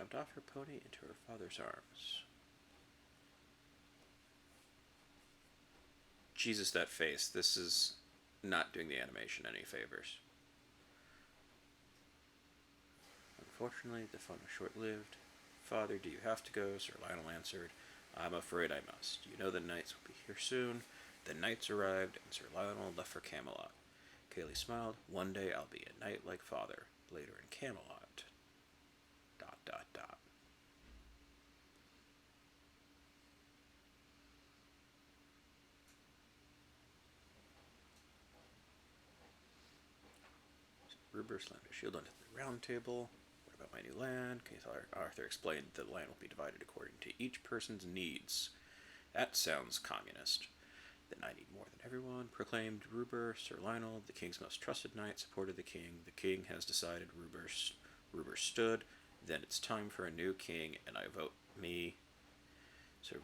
jumped off her pony into her father's arms. Jesus, that face. This is not doing the animation any favors. Unfortunately, the fun was short-lived. Father, do you have to go? Sir Lionel answered. I'm afraid I must. You know the knights will be here soon. The knights arrived, and Sir Lionel left for Camelot. Kaylee smiled. One day I'll be a knight like father. Later in Camelot. ... Ruber slammed his shield onto the round table. What about my new land? King Arthur explained that the land will be divided according to each person's needs. That sounds communist. Then I need more than everyone, proclaimed Ruber. Sir Lionel, the king's most trusted knight, supported the king. The king has decided. Ruber stood. Then it's time for a new king, and I vote me. So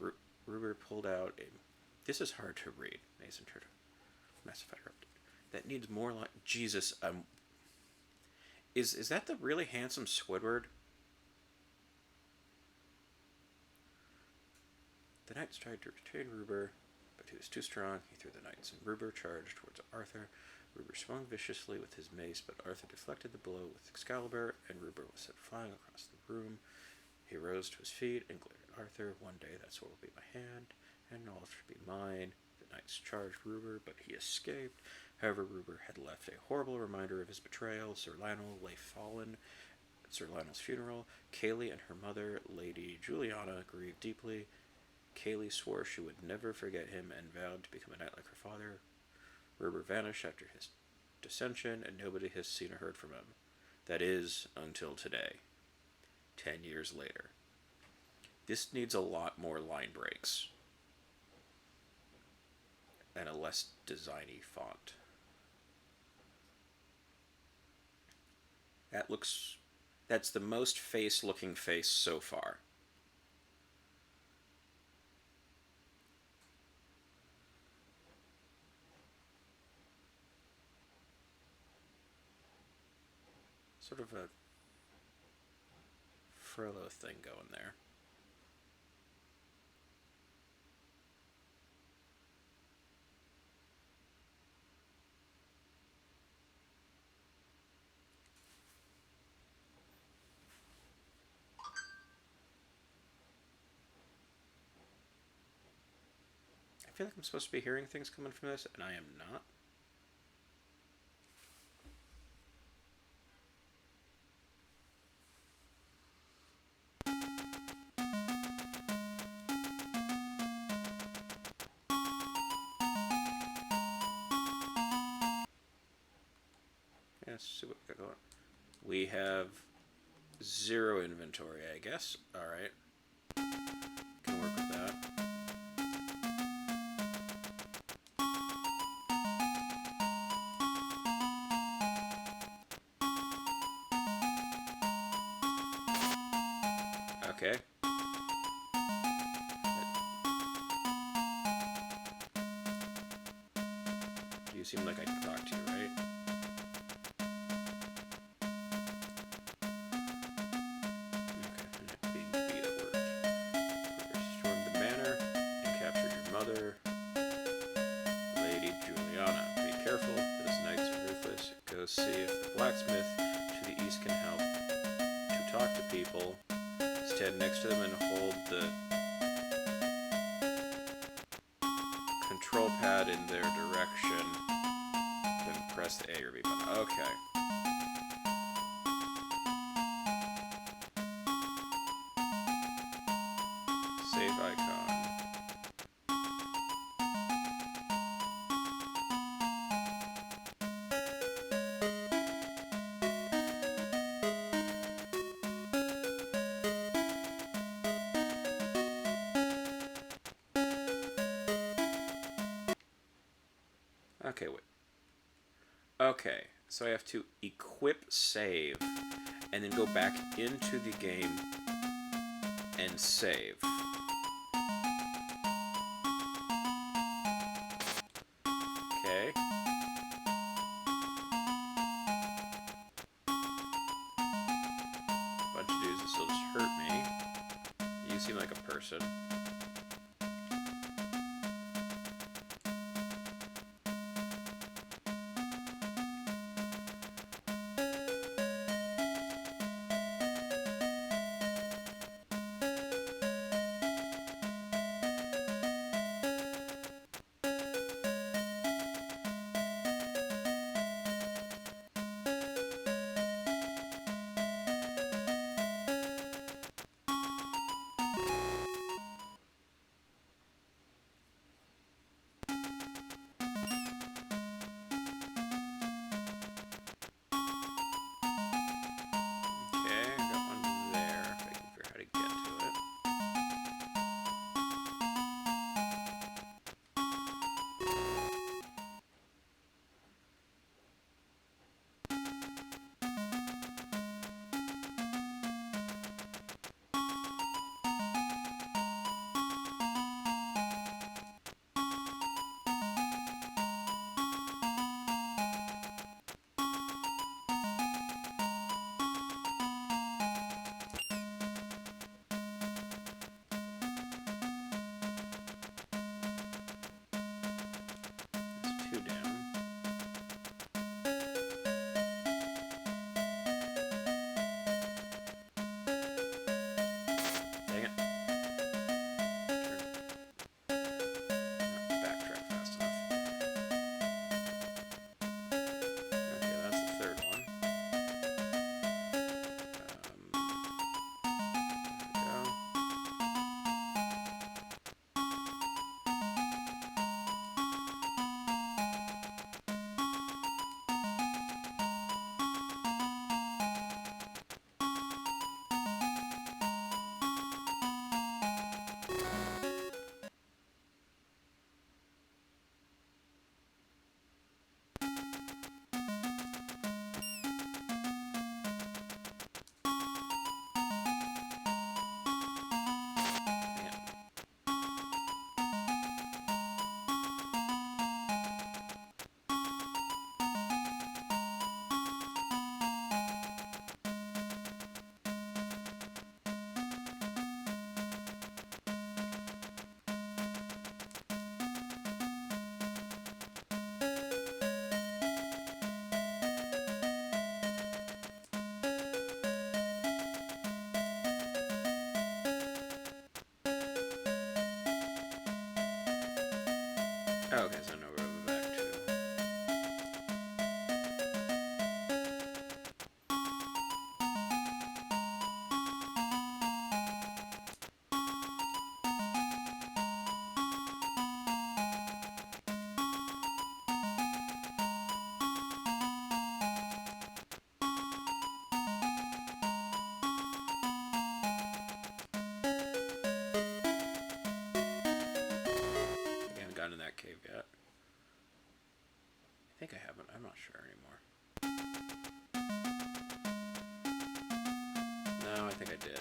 Ruber pulled out a... This is hard to read. Mason turned to massive fighter update. That needs more like... Jesus, Is that the really handsome Squidward? The knights tried to retain Ruber, but he was too strong. He threw the knights, and Ruber charged towards Arthur. Ruber swung viciously with his mace, but Arthur deflected the blow with Excalibur, and Ruber was sent flying across the room. He rose to his feet and glared at Arthur. One day that sword will be my hand, and all should be mine. The knights charged Ruber, but he escaped. However, Ruber had left a horrible reminder of his betrayal. Sir Lionel lay fallen at Sir Lionel's funeral. Kaylee and her mother, Lady Juliana, grieved deeply. Kaylee swore she would never forget him and vowed to become a knight like her father. Ruber vanished after his dissension, and nobody has seen or heard from him. That is, until today. 10 years later. This needs a lot more line breaks. And a less designy font. That's the most face-looking face so far. Sort of a Frollo thing going there. I feel like I'm supposed to be hearing things coming from this, and I am not. Let's see what we got going. We have 0 inventory, I guess. Alright. Can work with that. Okay. You seem like I can talk to you, right? Okay, being beat at work. You stormed the manor and captured your mother, Lady Juliana. Be careful, those knights are ruthless. Go see if the blacksmith to the east can help to talk to people. Stand next to them and hold the control pad in their direction. Then press the A or B button. Okay. Save icon. Okay, wait. Okay, so I have to equip save and then go back into the game and save. Okay. Bunch of dudes, this will just hurt person. Oh, okay, so I know where we're back to. I haven't gotten in that cave yet. I think I haven't. I'm not sure anymore. No, I think I did.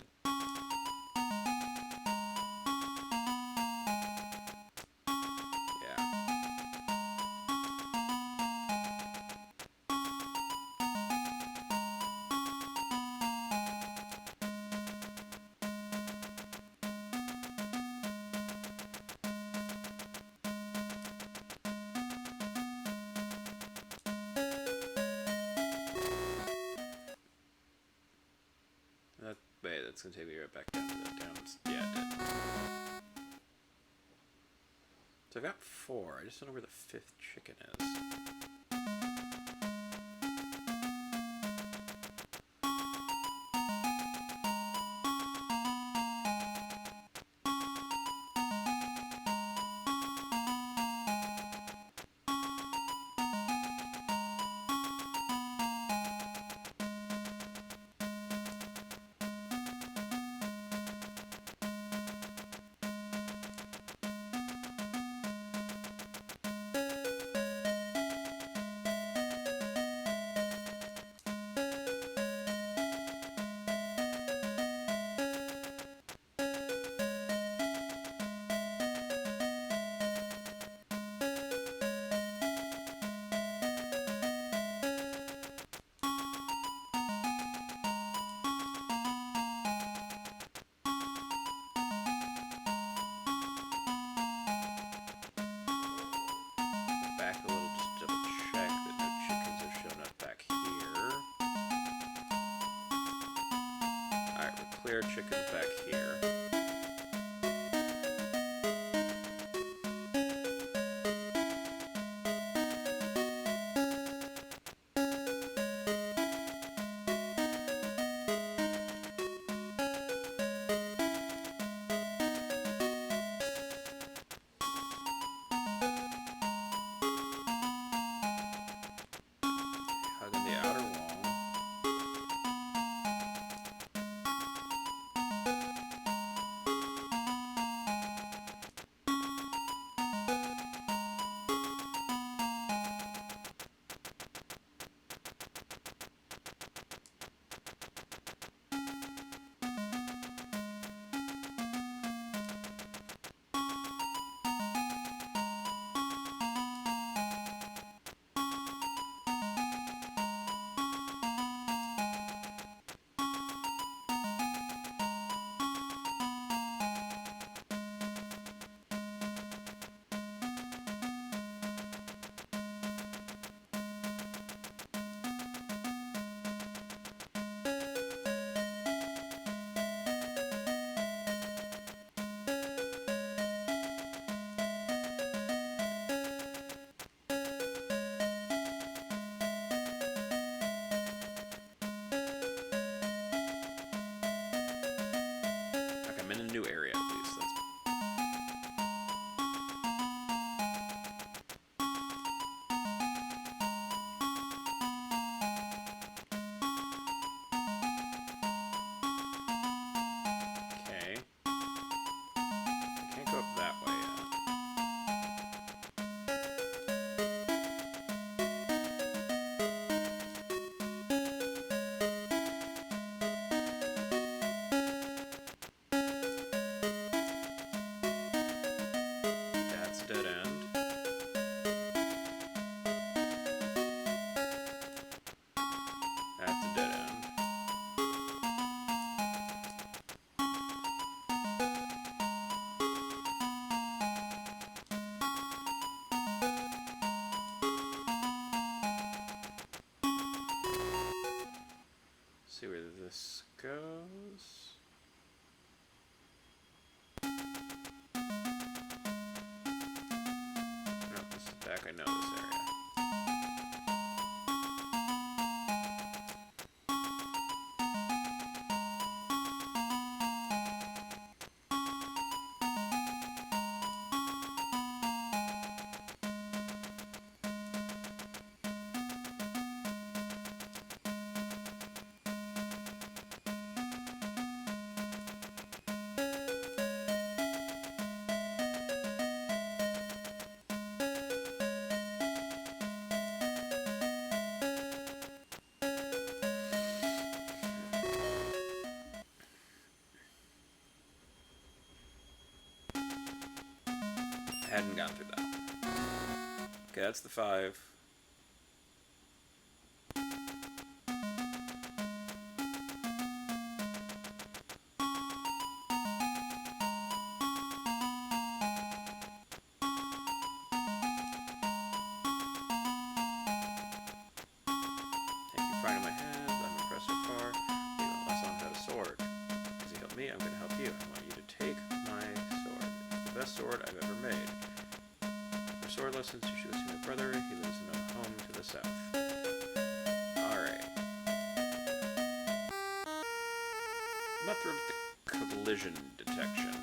Wait, that's gonna take me right back down to the downs. Yeah, it did. So I got 4. I just don't know where the 5th chicken is. spare chickens back here. Hugging the outer wall. I'm in a new area at least. Okay. I can't go up that way yet. That's a dead end. That's a dead end. See where this goes. No, this is back. I know this area. Hadn't gone through that. Okay, that's the 5. Thank you for finding my hands. I'm impressed so far. Even less on how to sword. Because you helped me, I'm going to help you. I want you to take my sword. It's the best sword I've ever made. For sword lessons, you should go see my brother. He lives in a home to the south. Alright. I'm not thrilled with the collision detection.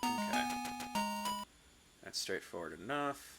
Okay. That's straightforward enough.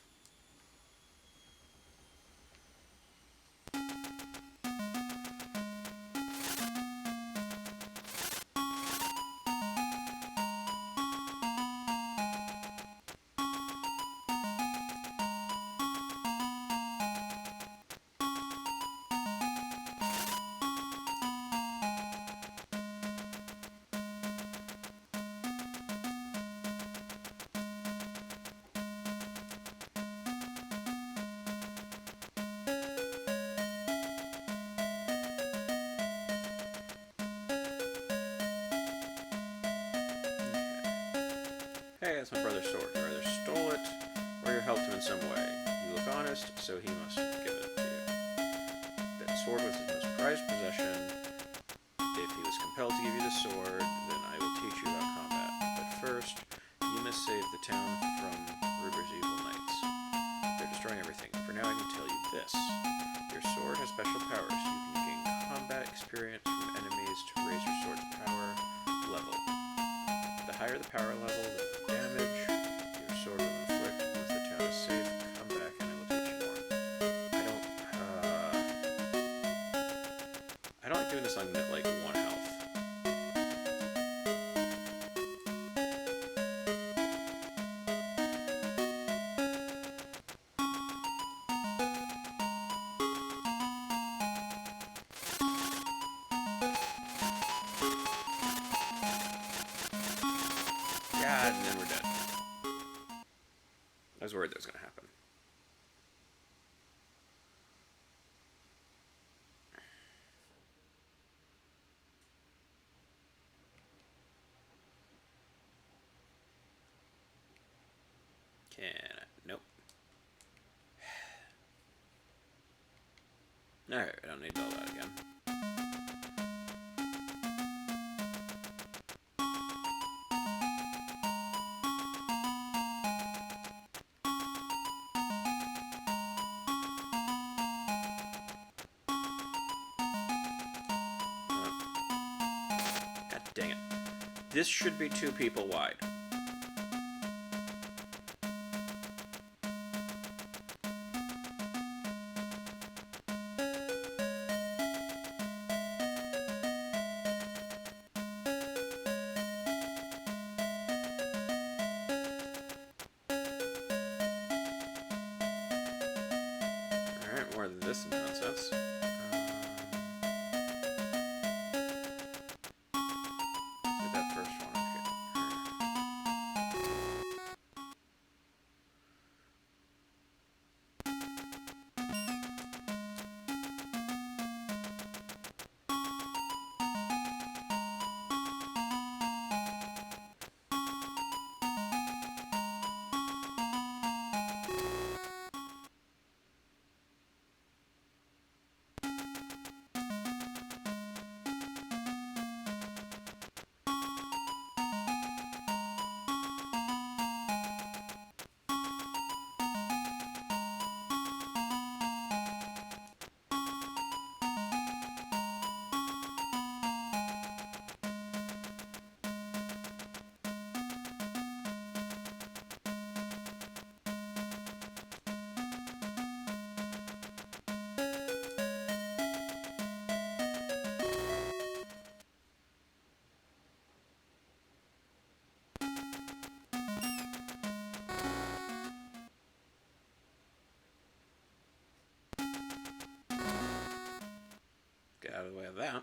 session. If he was compelled to give you the sword, then I will teach you about combat. But first, you must save the town from Ruber's evil knights. They're destroying everything. For now, I can tell you this. Your sword has special powers. You can gain combat experience from enemies to raise your sword's power level. The higher the power level, the damage your sword will inflict. Once the town is safe, come back and I will teach you more. I don't like doing this on like 1 health. God, and then we're dead. I was worried that was going to happen. Can I? Nope. Alright, I don't need all that again. God dang it. This should be 2 people wide. Alright, more than this nonsense. That first one up here. Get out of the way of that.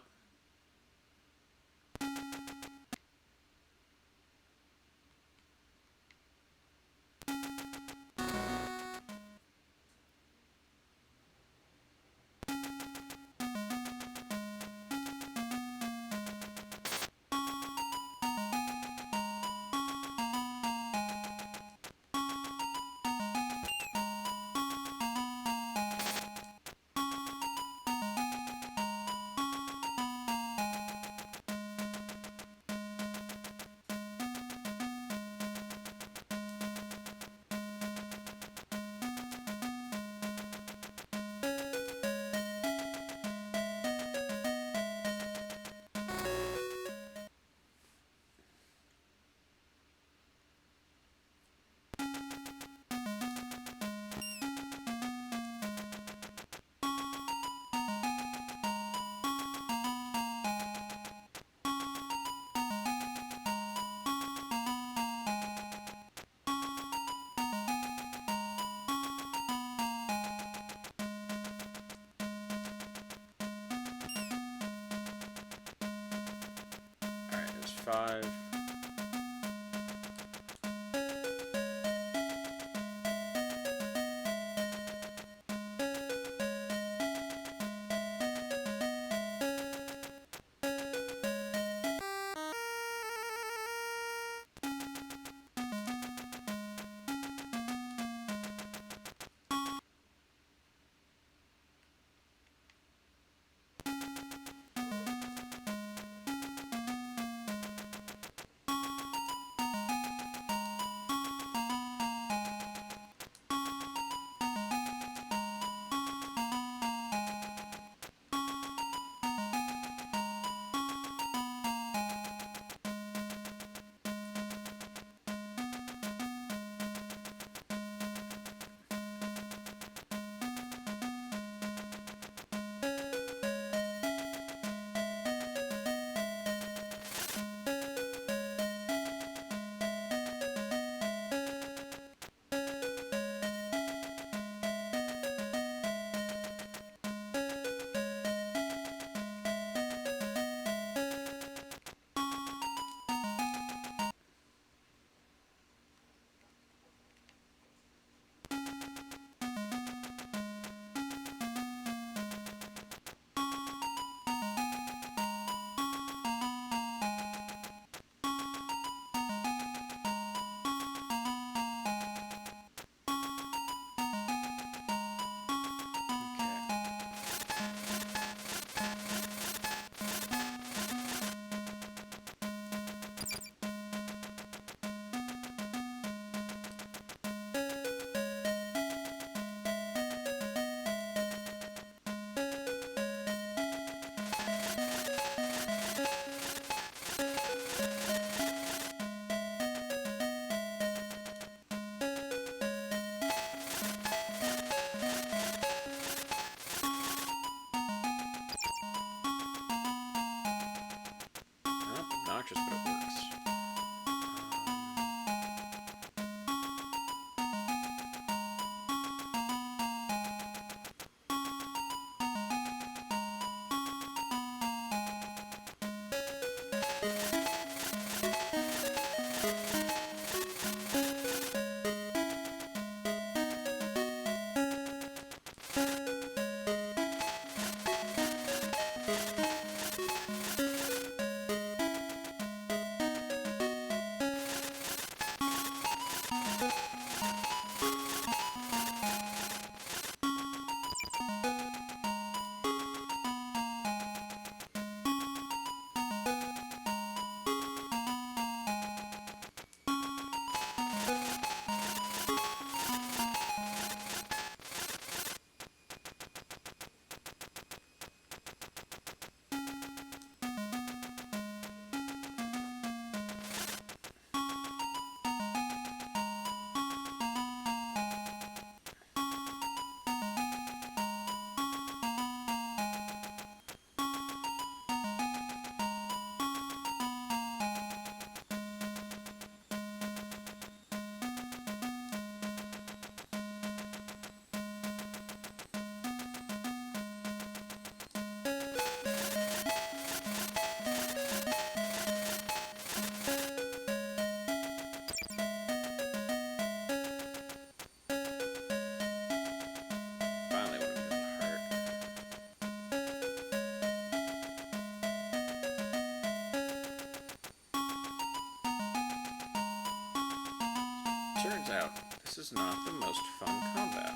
This is not the most fun combat.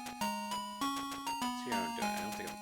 Let's see how I'm doing. I don't think I'm...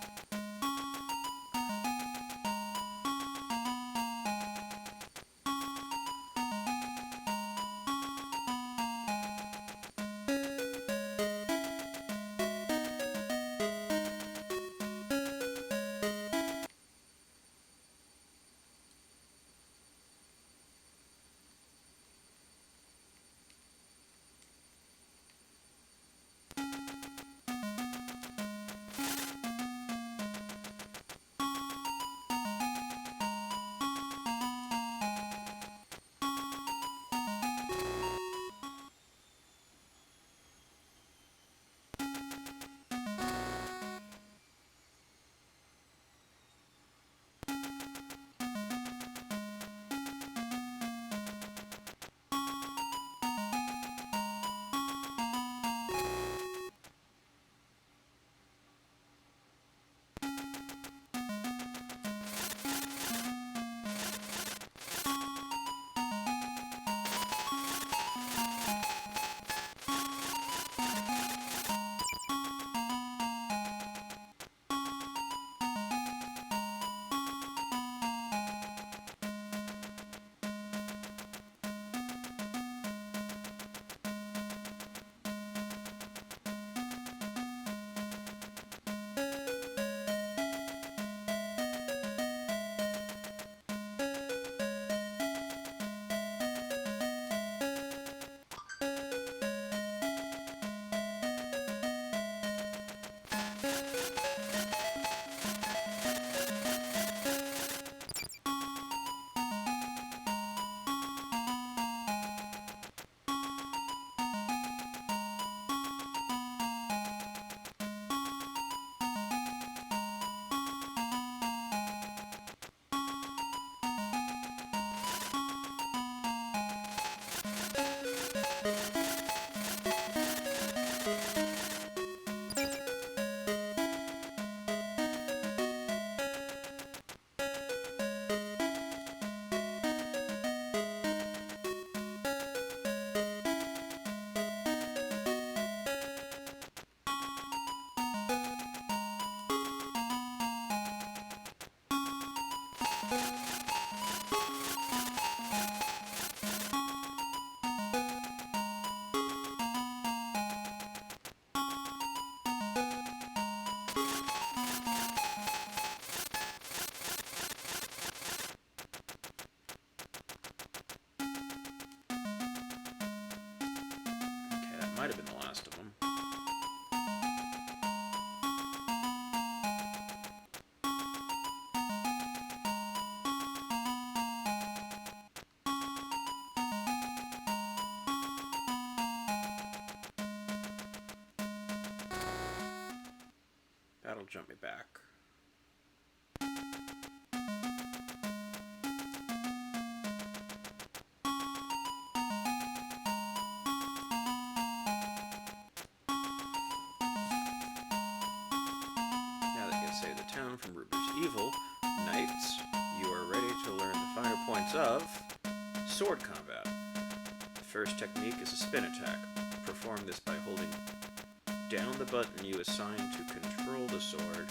Might have been the last of them. That'll jump me back. Save the town from Ruber's evil. Knights, you are ready to learn the finer points of sword combat. The first technique is a spin attack. Perform this by holding down the button you assign to control the sword.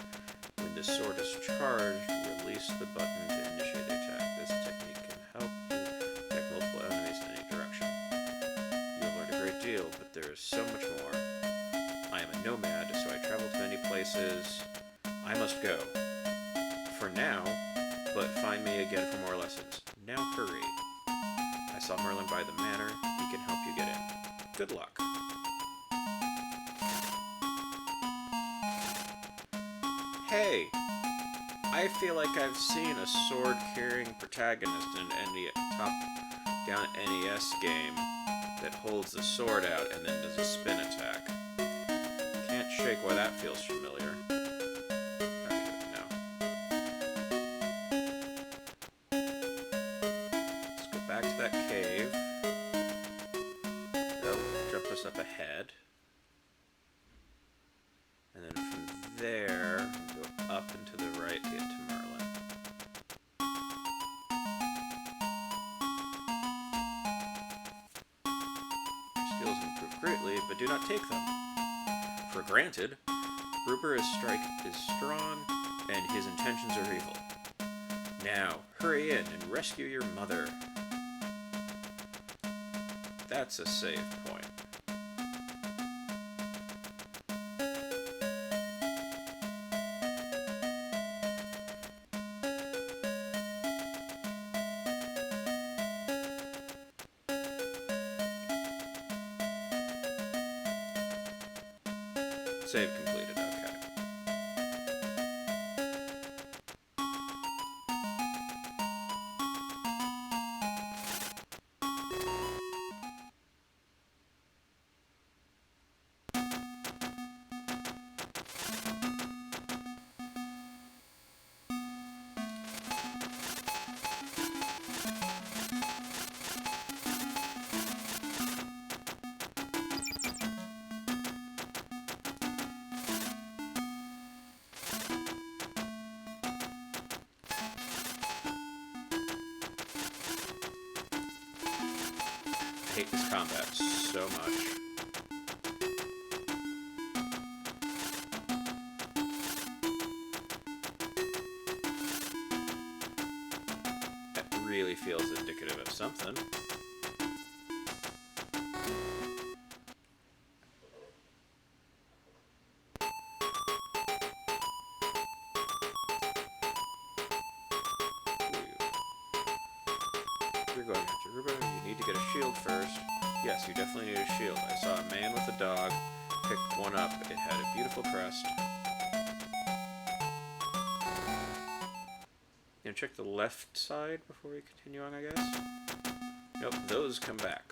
When the sword is charged, release the button to initiate the attack. This technique can help you attack multiple enemies in any direction. You'll learn a great deal, but there is so much more. I am a nomad, so I travel to many places. I must go. For now, but find me again for more lessons. Now hurry. I saw Merlin by the manor. He can help you get in. Good luck. Hey! I feel like I've seen a sword-carrying protagonist in an top-down NES game that holds the sword out and then does a spin attack. Can't shake why that feels familiar. Up ahead, and then from there go up and to the right to get to Merlin. Your skills improve greatly greatly, but do not take them. For granted, Ruber's strike is strong, and his intentions are evil. Now, hurry in and rescue your mother. That's a save point. Save completed, okay. I hate this combat so much. That really feels indicative of something. You're going after Ruber. You need to get a shield first. Yes, you definitely need a shield. I saw a man with a dog. Picked one up. It had a beautiful crest. You know, check the left side before we continue on, I guess? Nope, those come back.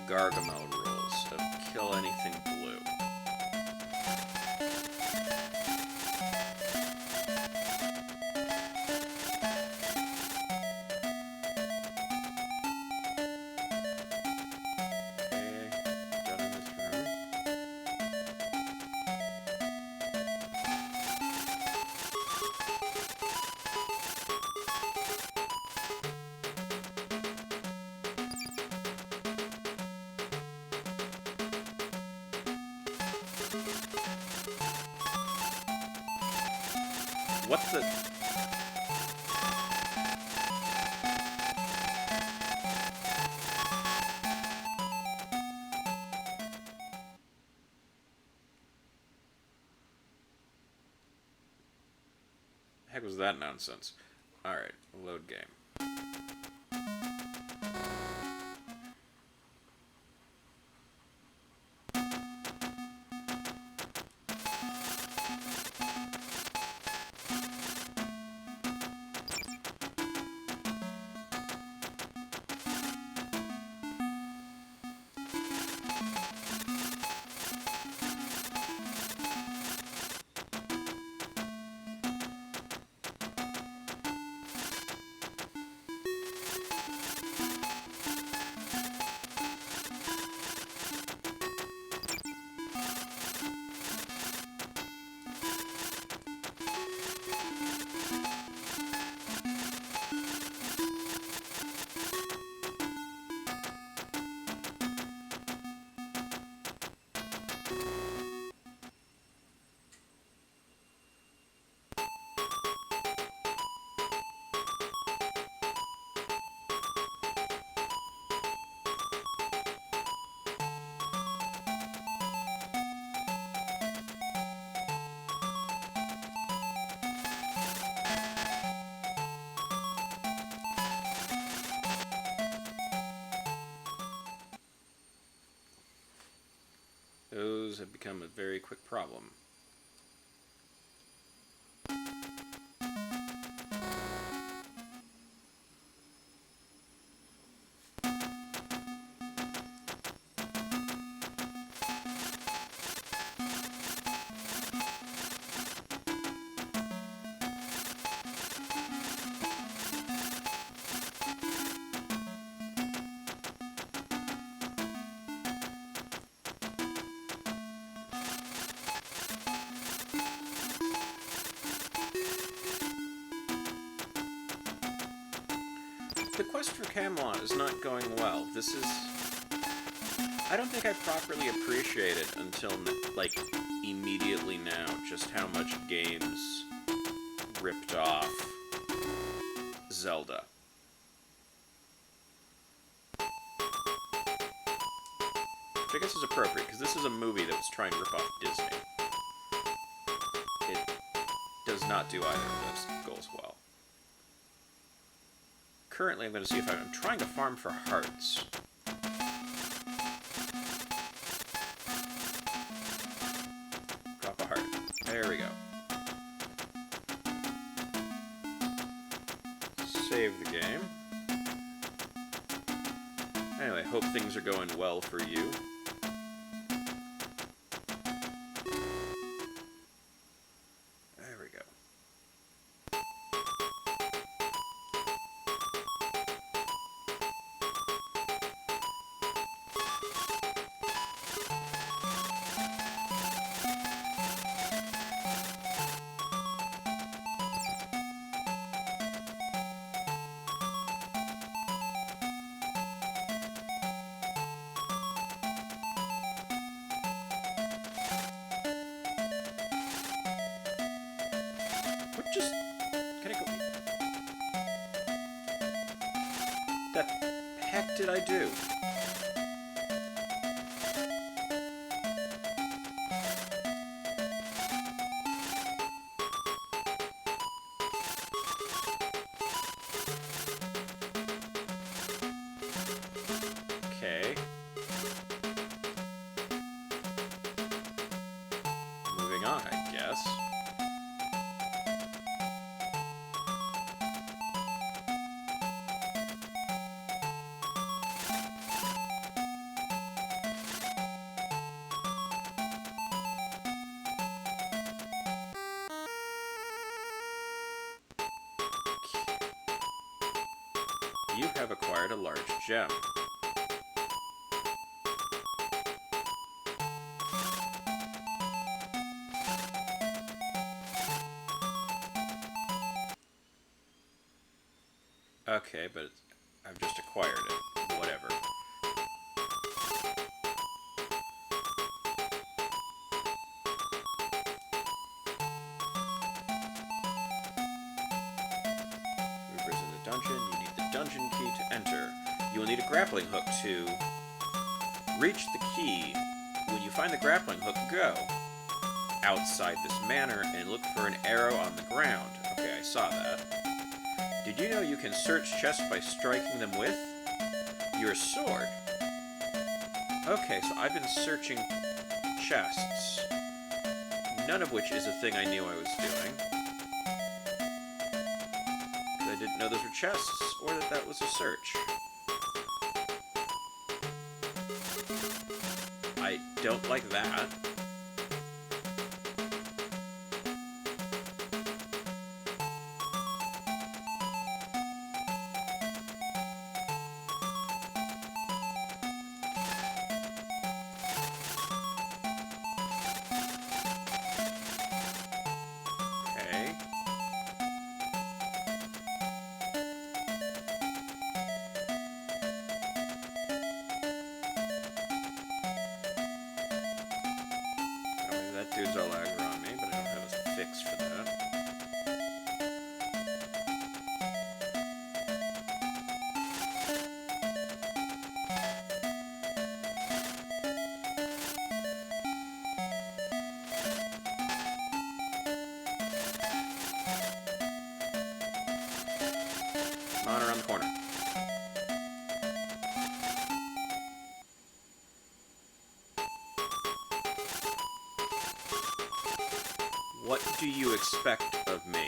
Gargamel rules of kill anything blue. Okay, done in this room. What the? Heck was that nonsense? Alright, load game. Those have become a very quick problem. the quest for Camelot is not going well. This is... I don't think I properly appreciated until, like, immediately now just how much games ripped off Zelda. Which I guess is appropriate, because this is a movie that was trying to rip off Disney. It does not do either of those goals well. Currently, I'm going to see if I'm trying to farm for hearts. Drop a heart. There we go. Save the game. Anyway, hope things are going well for you. There we go. Just... Can I go... That heck did I do? Okay. Moving on, I guess. You have acquired a large gem. Okay, but I've just acquired it. Whatever. Ruber's in the dungeon. You need the dungeon key to enter. You will need a grappling hook to reach the key. When you find the grappling hook, go outside this manor and look for an arrow on the ground. Okay, I saw that. Did you know you can search chests by striking them with your sword? Okay, so I've been searching chests, none of which is a thing I knew I was doing. I didn't know those were chests, or that that was a search. I don't like that. Dude's all aggro on me, but I don't have a fix for that. Come on around the corner. What do you expect of me?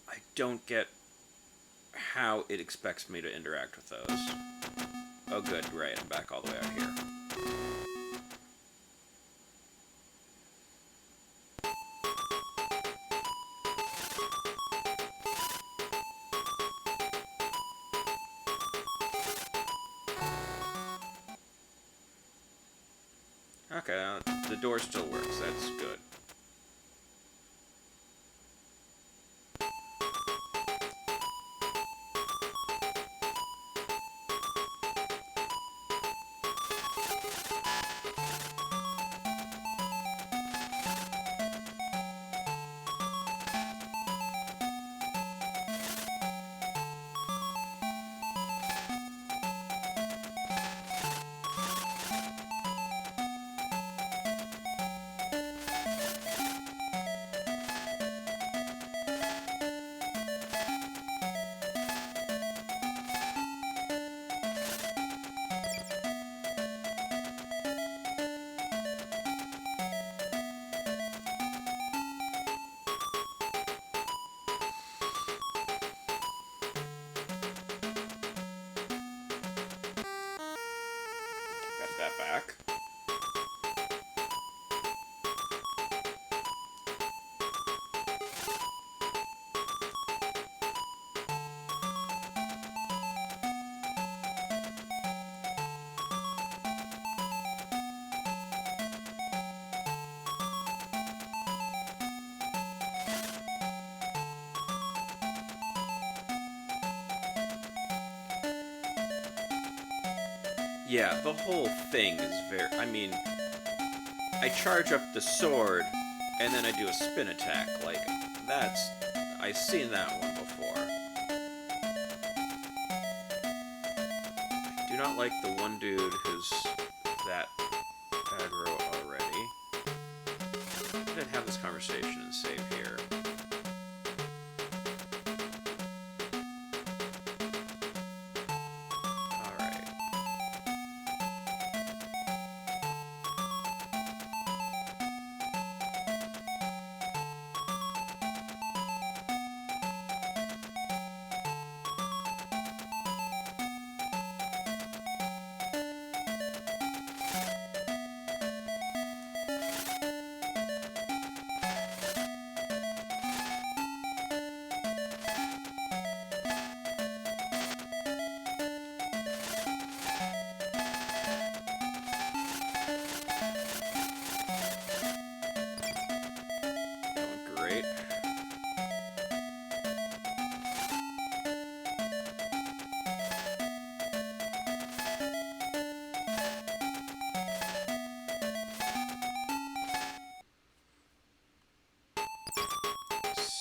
I don't get how it expects me to interact with those. Oh good, right, I'm back all the way out here. Okay, the door still works. That's good. Got that back. Yeah, the whole thing is very... I mean, I charge up the sword, and then I do a spin attack. Like, that's... I've seen that one before. I do not like the one dude who's that aggro already. I'm gonna have this conversation and save here.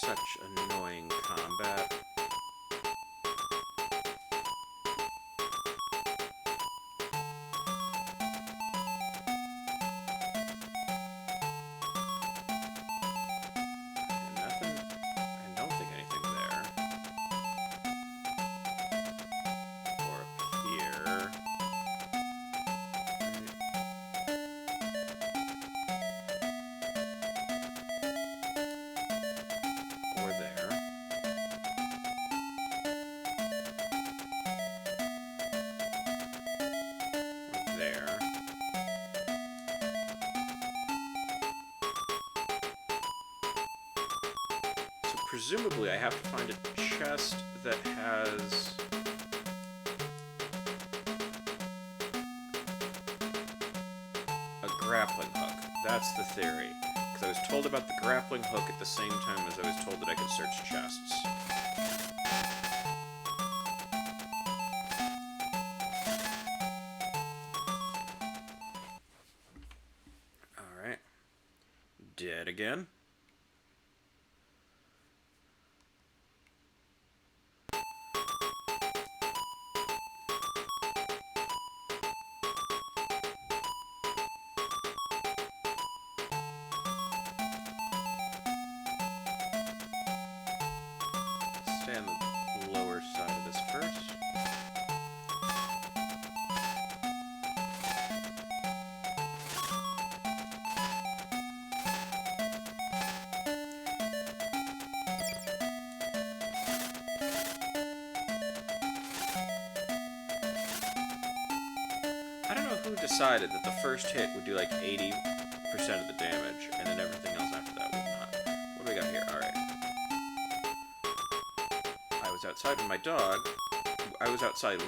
Such annoying combat. Nothing. I don't think anything there. Or up here. Or there. Or there. So presumably I have to find a chest that has... a grappling hook. That's the theory. Because I was told about the grappling hook at the same time as I was told that I could search chests. Alright. Dead again. Stay on the lower side of this first. I don't know who decided that the first hit would do like 80% of the damage, and then everything else after that would not. What do we got here? Alright. I was outside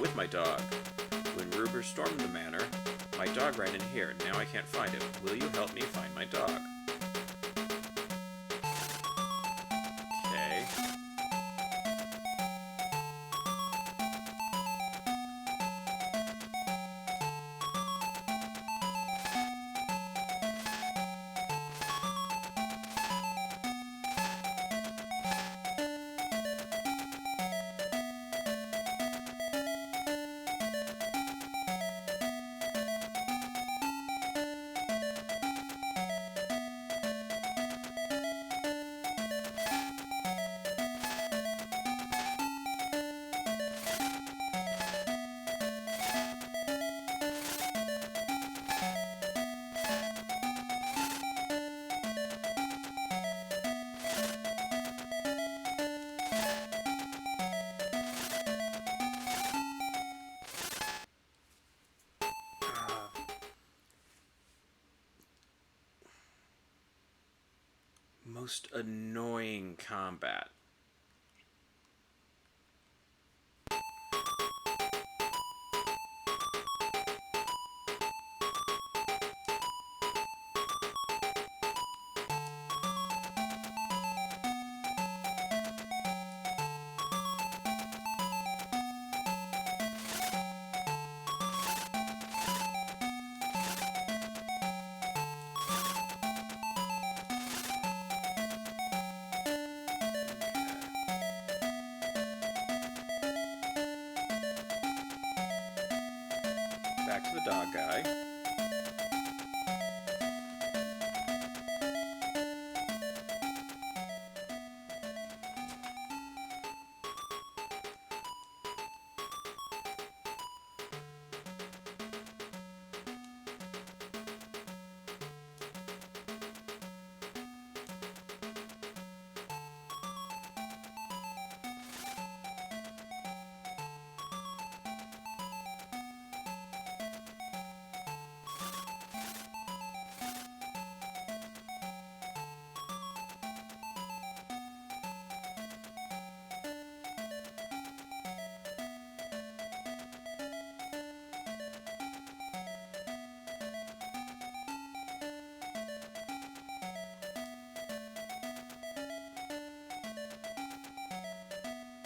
with my dog when Ruber stormed the manor. My dog ran in here. Now I can't find him. Will you help me find my dog? Okay. Most annoying combat. Back to the dog guy.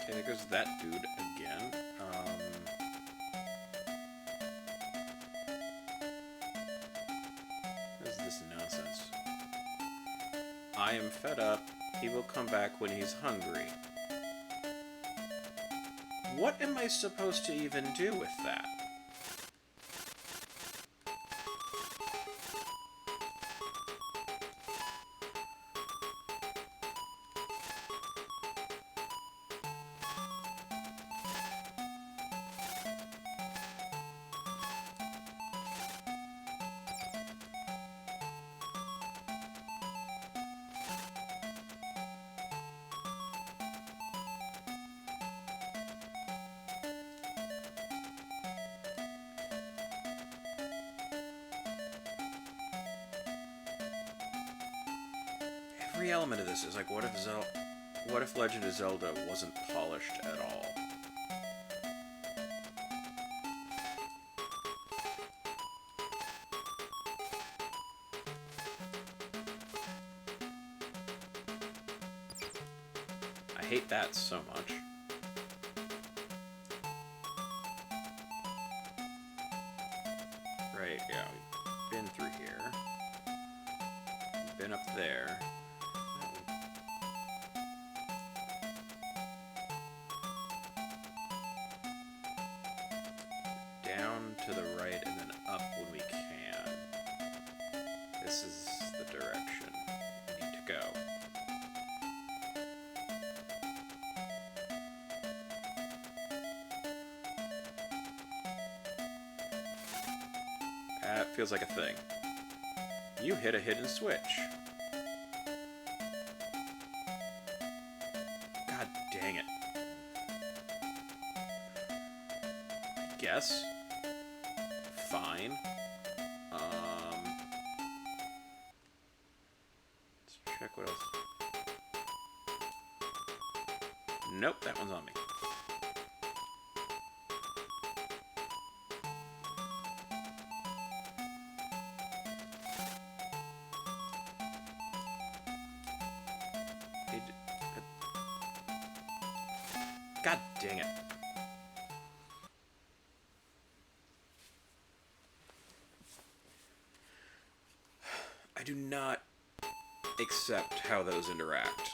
Okay, there goes that dude again. What is this nonsense? I am fed up. He will come back when he's hungry. What am I supposed to even do with that? Every element of this is like, what if Legend of Zelda wasn't polished at all? I hate that so much. Right, yeah, we've been through here. We've been up there. Down to the right and then up when we can. This is the direction we need to go. That feels like a thing. You hit a hidden switch. God dang it. I guess. Fine. Let's check what else. Nope, that one's on me. God dang it. I do not accept how those interact.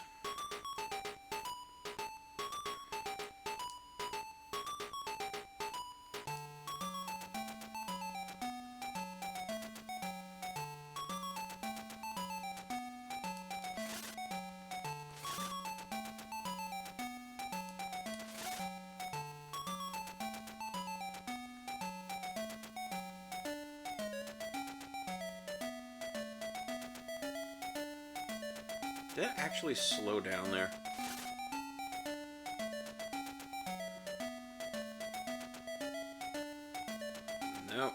Did it actually slow down there? Nope.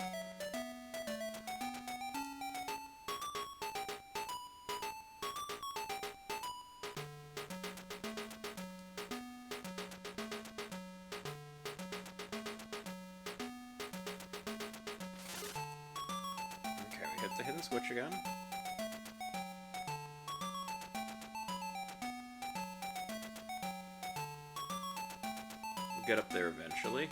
Okay, we hit the hidden switch again. We'll get up there eventually.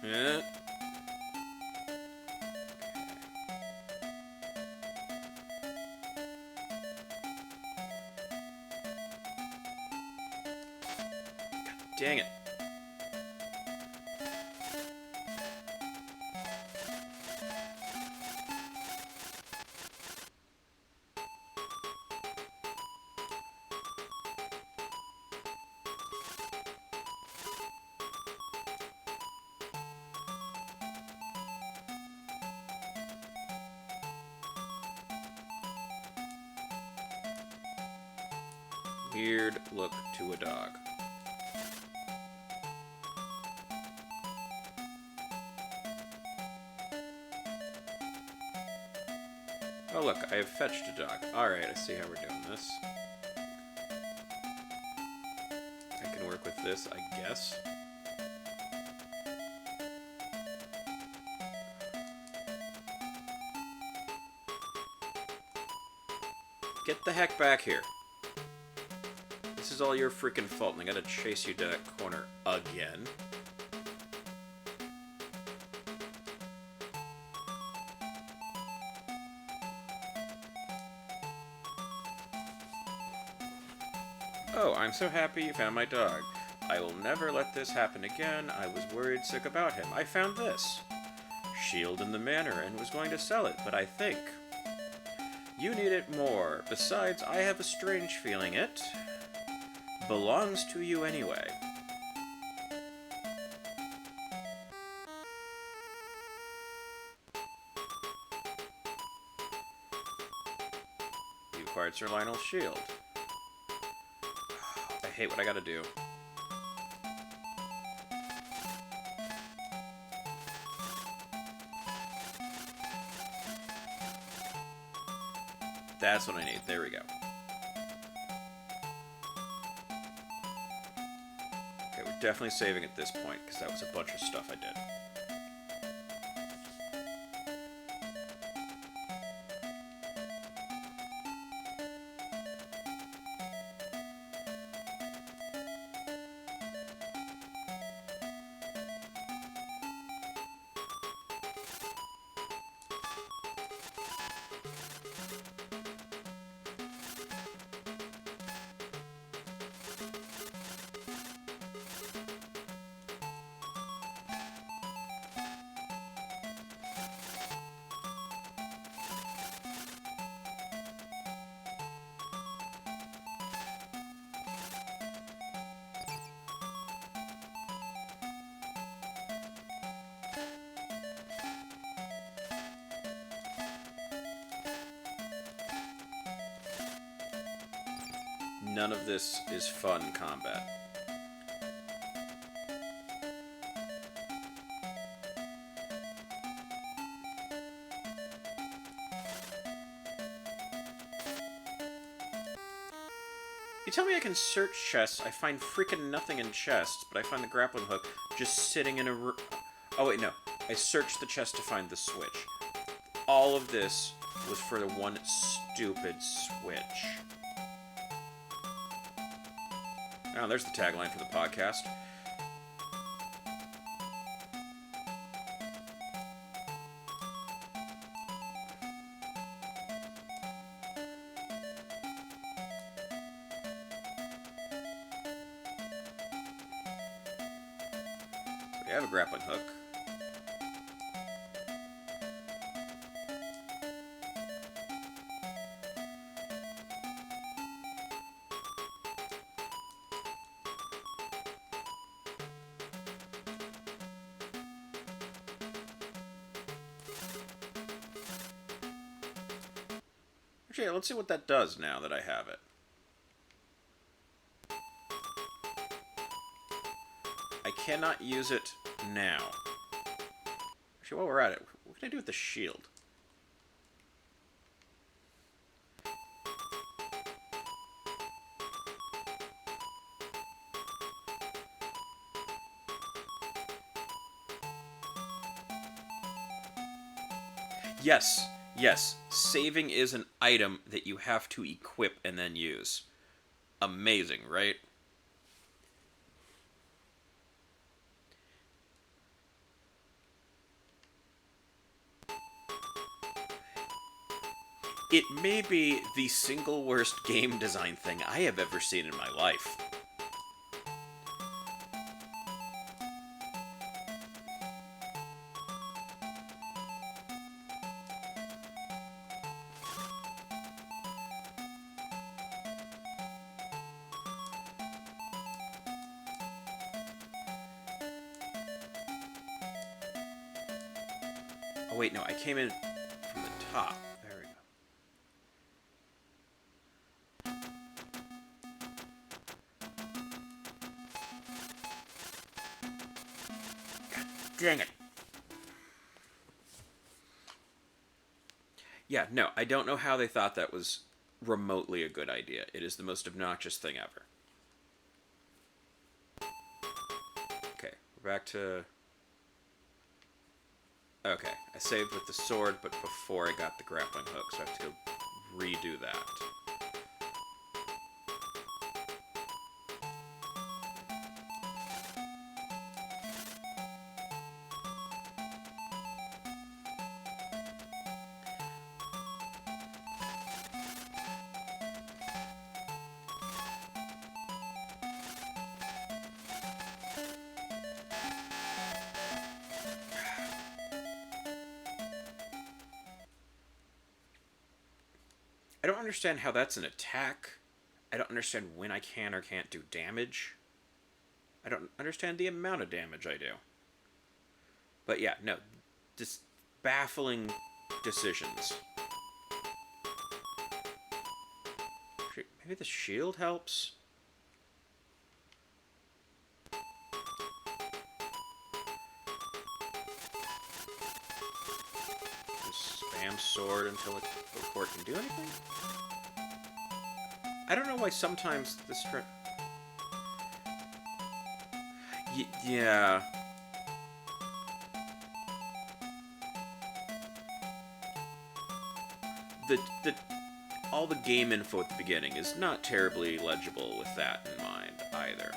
Yeah. Dang it. Weird look to a dog. Oh look, I have fetched a dog. Alright, I see how we're doing this. I can work with this, I guess. Get the heck back here. This is all your freaking fault, and I gotta chase you to that corner again. Oh, I'm so happy you found my dog. I will never let this happen again. I was worried sick about him. I found this shield in the manor and was going to sell it, but I think you need it more. Besides, I have a strange feeling it belongs to you anyway. You acquired Sir Lionel's shield. I hate what I gotta do. That's what I need. There we go. Okay, we're definitely saving at this point, because that was a bunch of stuff I did. None of this is fun combat. tell me I can search chests. I find freaking nothing in chests, but I find the grappling hook just sitting in a room. Oh, wait, no. I searched the chest to find the switch. All of this was for the one stupid switch. Oh, there's the tagline for the podcast. We have a grappling hook. Okay, let's see what that does now that I have it. I cannot use it now. Actually, while we're at it, what can I do with the shield? Yes, yes, saving is an item that you have to equip and then use. Amazing, right? It may be the single worst game design thing I have ever seen in my life. Oh wait, no, I came in from the top. There we go. God dang it. Yeah, no, I don't know how they thought that was remotely a good idea. It is the most obnoxious thing ever. Okay, we're back to... Okay, I saved with the sword, but before I got the grappling hook, so I have to go redo that. I don't understand how that's an attack. I don't understand when I can or can't do damage. I don't understand the amount of damage I do. But yeah, no. Just baffling decisions. Maybe the shield helps? Just spam sword until it before it can do anything? I don't know why sometimes the strength... Yeah. All the game info at the beginning is not terribly legible with that in mind either.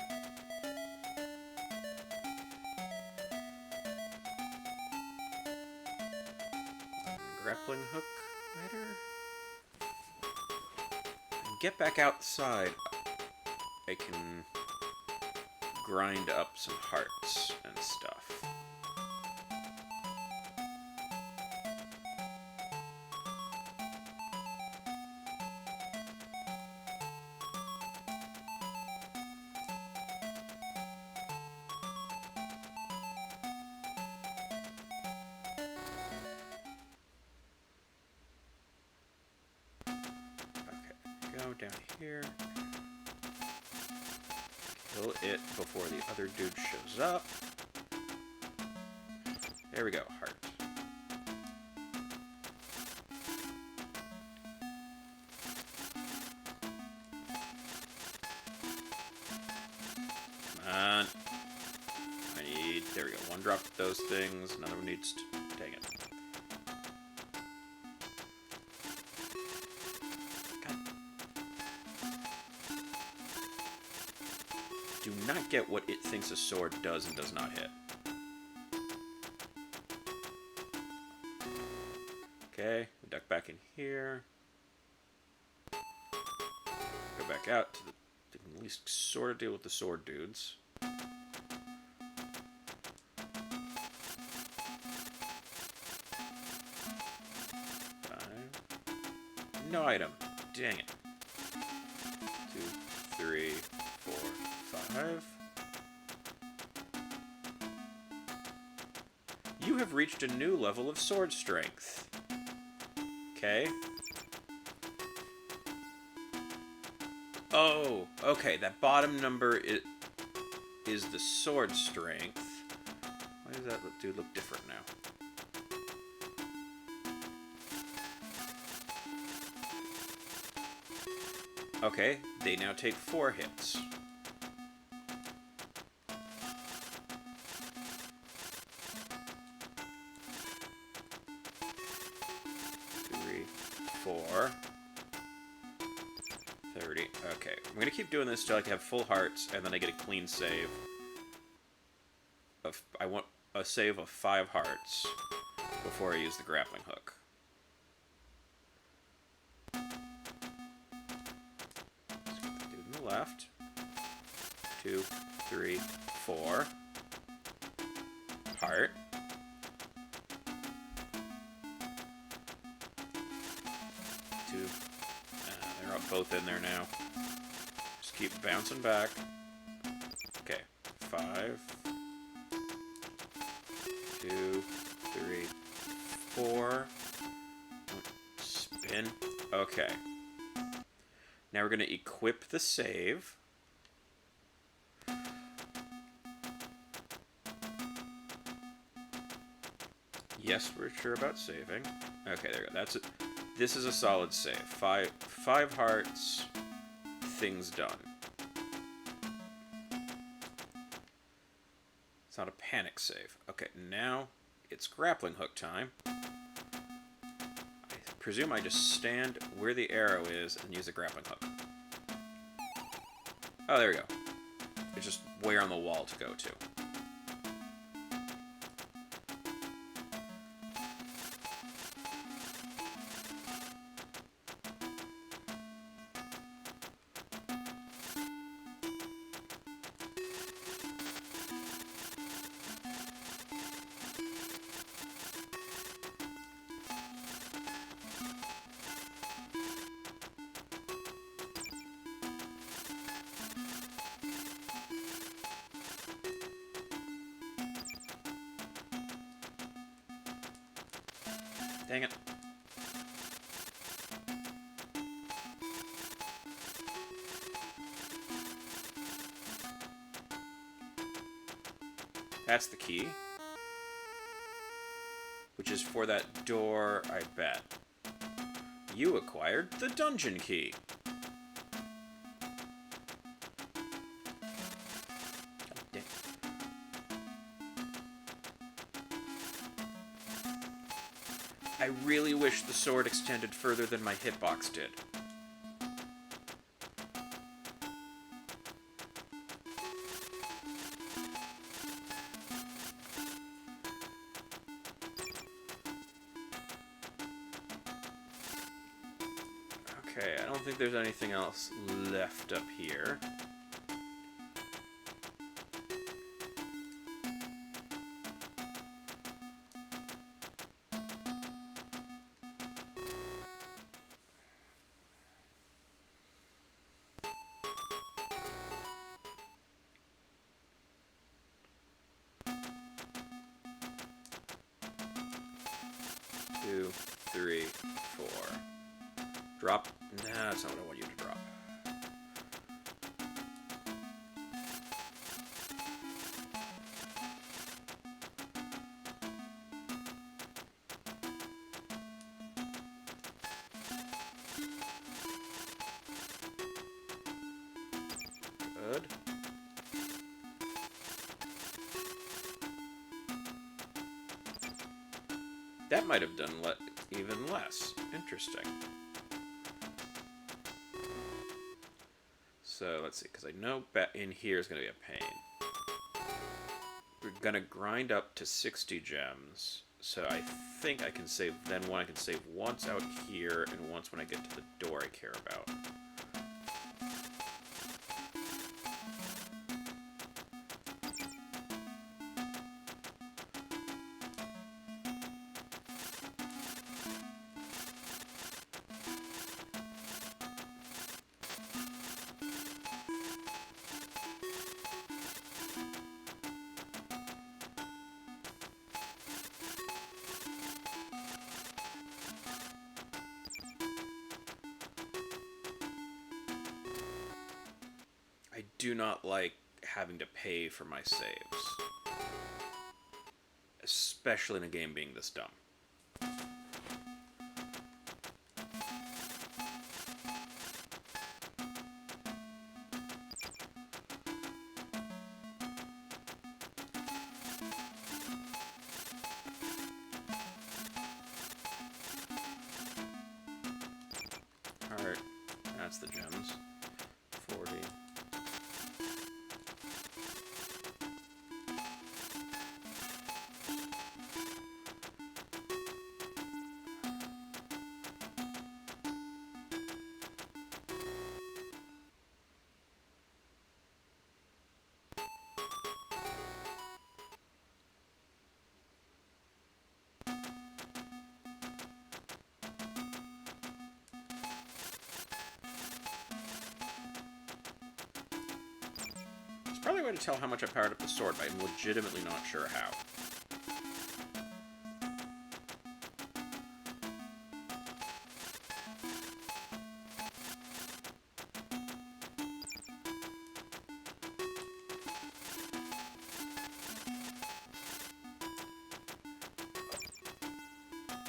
Grappling hook later. Get back outside. I can grind up some hearts and stuff. Down here. Kill it before the other dude shows up. There we go, heart. those things. Another one needs to... Dang it. God. Do not get what it thinks a sword does and does not hit. Okay, we duck back in here. Go back out to the... At least sort of deal with the sword dudes. No item. Dang it. 2, 3, 4, 5. You have reached a new level of sword strength. Okay. Oh, okay. That bottom number is the sword strength. Why does that dude look different now? Okay, they now take 4 hits. Three, 4. 30. Okay, I'm gonna keep doing this till I have full hearts, and then I get a clean save. I want a save of 5 hearts before I use the grappling hook. Left. 2, 3, 4. Heart. 2. They're up both in there now. Just keep bouncing back. Okay. 5. 2, 3, 4. Spin. Okay. Now we're going to equip the save. Yes, we're sure about saving. Okay, there we go. That's it. This is a solid save. 5 hearts. Things done. It's not a panic save. Okay, now it's grappling hook time. I presume I just stand where the arrow is and use a grappling hook. Oh, there we go. It's just where on the wall to go to. Dang it. That's the key. Which is for that door, I bet. You acquired the dungeon key. I really wish the sword extended further than my hitbox did. Okay, I don't think there's anything else left up here. Two, 3, 4. Drop. Nah, that's not what I want you to drop. Good. That might have done even less. Interesting. So let's see, because I know in here is going to be a pain. We're going to grind up to 60 gems. So I think I can save then one. I can save once out here and once when I get to the door I care about. I do not like having to pay for my saves. Especially in a game being this dumb. Alright, that's the gems. 40. Probably a way to tell how much I powered up the sword, but I'm legitimately not sure how.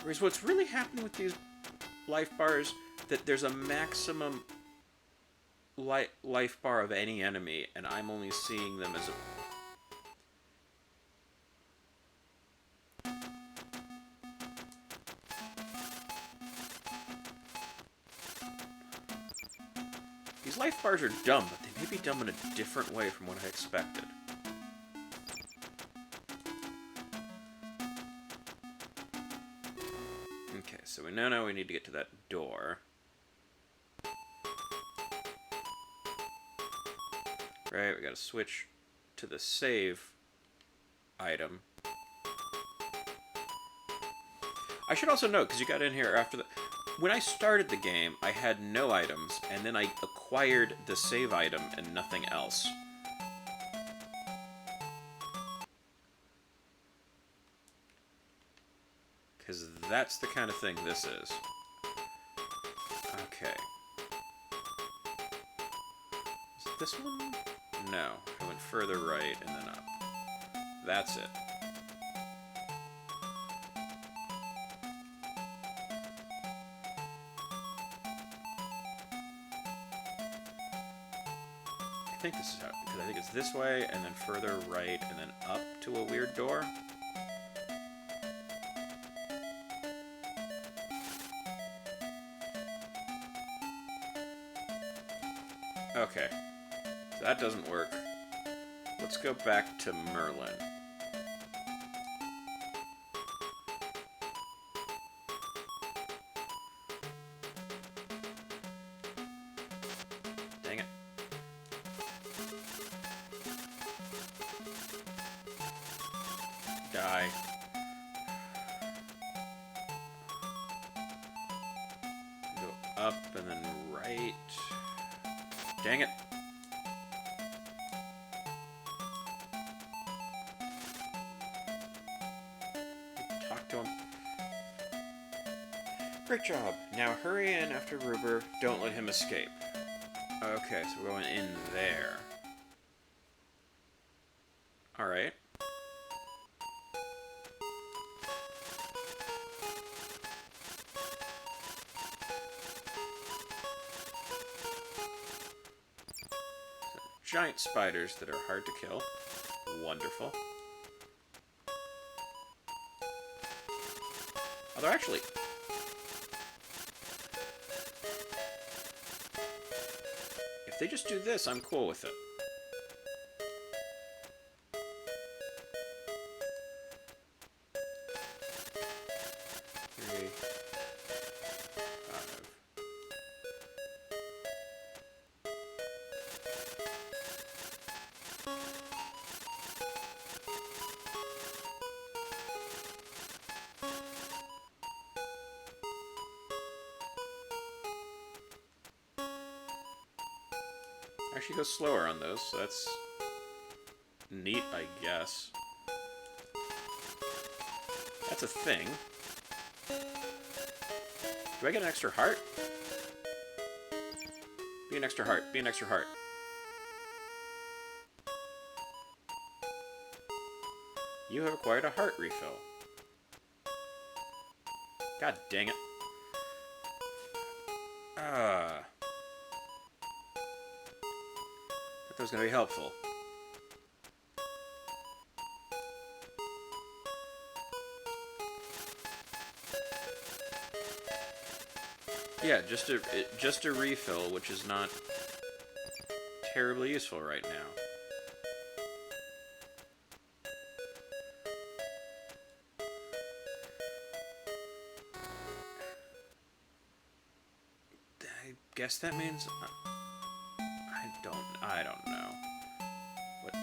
Whereas what's really happening with these life bars, that there's a maximum life bar of any enemy, and I'm only seeing them as a... These life bars are dumb, but they may be dumb in a different way from what I expected. Okay, so we now know we need to get to that door. Right, we gotta switch to the save item. I should also note, because you got in here after the... When I started the game, I had no items, and then I acquired the save item and nothing else. Because that's the kind of thing this is. Okay. Is it this one? No. I went further right and then up. That's it. I think this is how, because I think it's this way, and then further right, and then up to a weird door. Okay. So that doesn't work. Let's go back to Merlin. Dang it. Die. Go up and then right. Dang it. Talk to him. Great job. Now hurry in after Ruber. Don't let him escape. Okay, so we're going in there. Alright. Giant spiders that are hard to kill. Wonderful. Although, actually... if they just do this, I'm cool with it. Actually goes slower on those, so that's neat, I guess. That's a thing. Do I get an extra heart? Be an extra heart. Be an extra heart. You have acquired a heart refill. God dang it. That was going to be helpful. Yeah, just a refill, which is not terribly useful right now. I guess that means I don't know. What?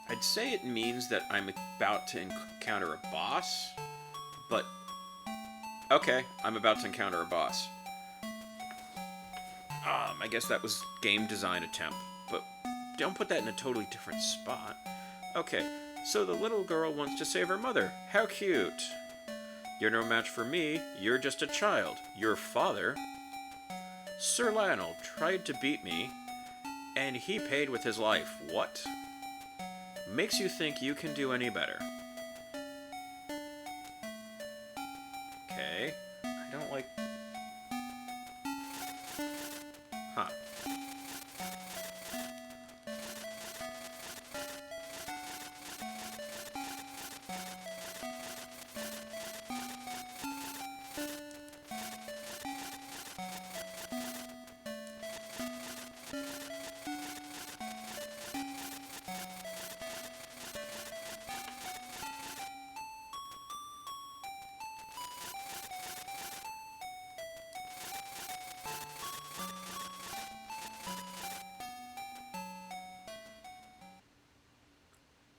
I'd say it means that I'm about to encounter a boss, but okay, I'm about to encounter a boss. I guess that was game design attempt, but don't put that in a totally different spot. Okay, so the little girl wants to save her mother. How cute. You're no match for me. You're just a child. Your father, Sir Lionel, tried to beat me, and he paid with his life. What? Makes you think you can do any better? Okay. I don't like... Huh.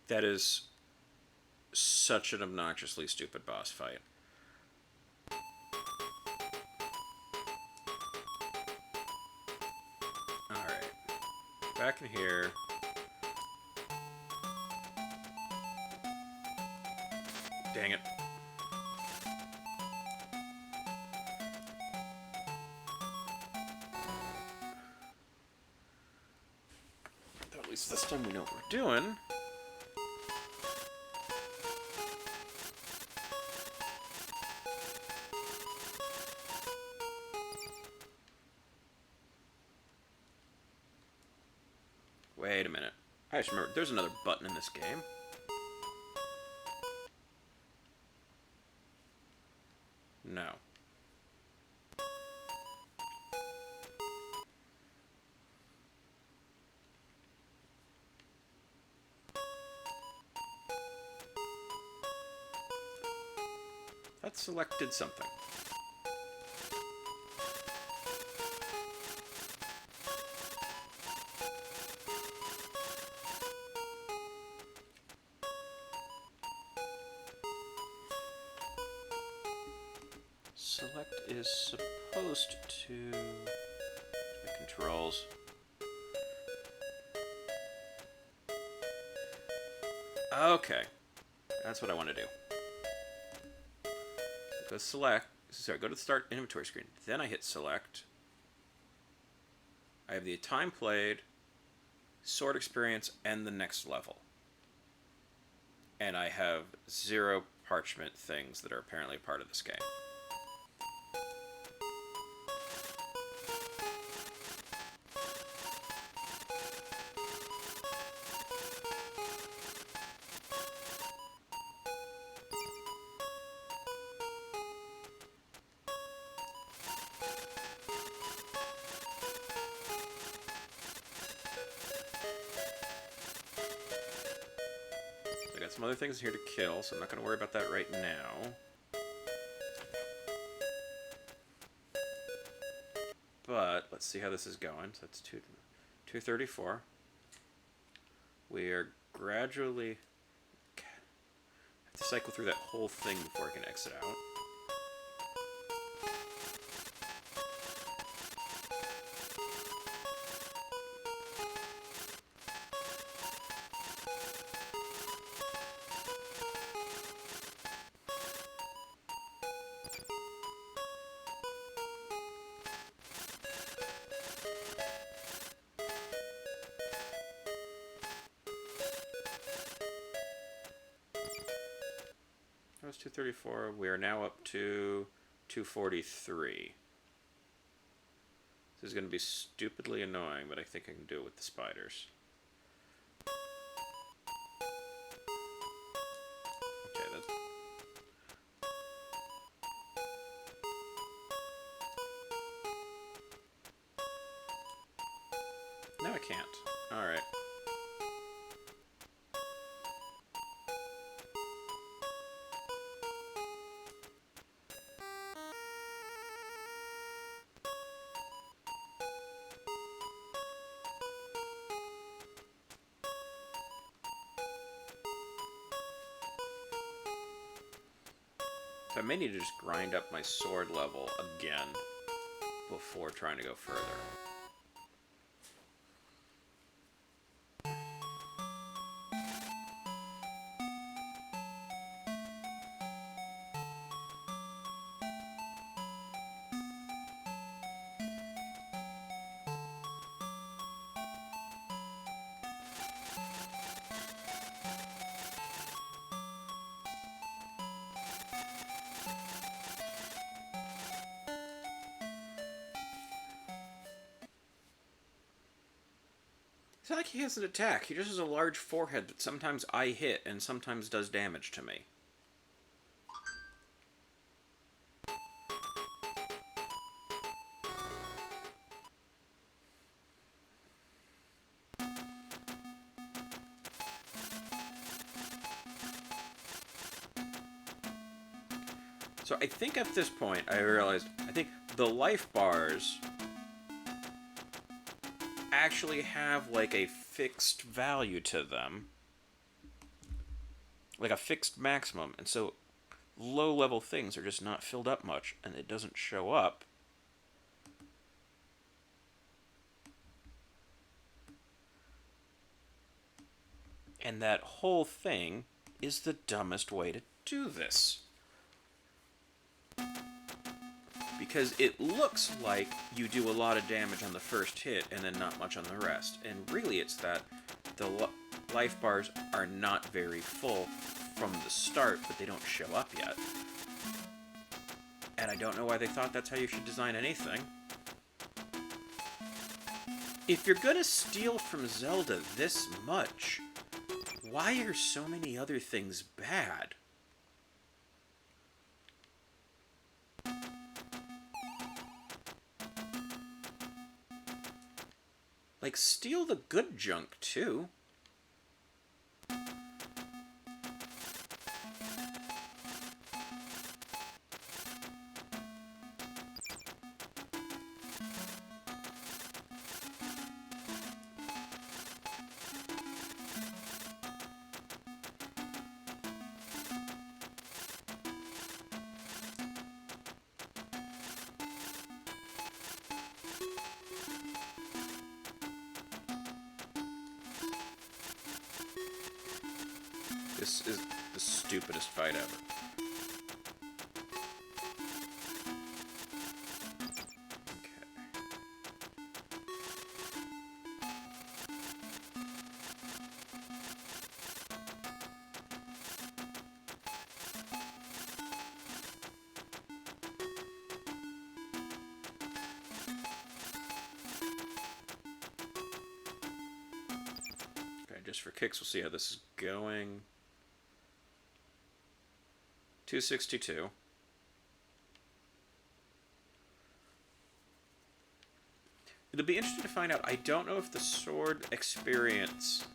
That is such an obnoxiously stupid boss fight. Alright. Back in here. Dang it. At least this time we know what we're doing. Wait a minute. I just remembered there's another button in this game. No. That selected something. Select is supposed to make controls. Okay, that's what I want to do. Go select. Sorry, go to the start inventory screen. Then I hit select. I have the time played, sword experience, and the next level. And I have 0 parchment things that are apparently part of this game. got some other things here to kill, so I'm not going to worry about that right now. But let's see how this is going. So that's 234. We are gradually have to cycle through that whole thing before I can exit out. That was 234. We are now up to 243. This is going to be stupidly annoying, but I think I can do it with the spiders. Okay, that's... No, I can't. Alright. So I may need to just grind up my sword level again before trying to go further. It's not like he has an attack. He just has a large forehead that sometimes I hit and sometimes does damage to me. So I think at this point I realized, I think the life bars actually have like a fixed value to them, like a fixed maximum, and so low level things are just not filled up much and it doesn't show up. And that whole thing is the dumbest way to do this. Because it looks like you do a lot of damage on the first hit and then not much on the rest. And really it's that the life bars are not very full from the start, but they don't show up yet. And I don't know why they thought that's how you should design anything. If you're gonna steal from Zelda this much, why are so many other things bad? Like, steal the good junk, too. This is the stupidest fight ever. Okay, just for kicks, we'll see how this is going. 262. It'll be interesting to find out. I don't know if the sword experience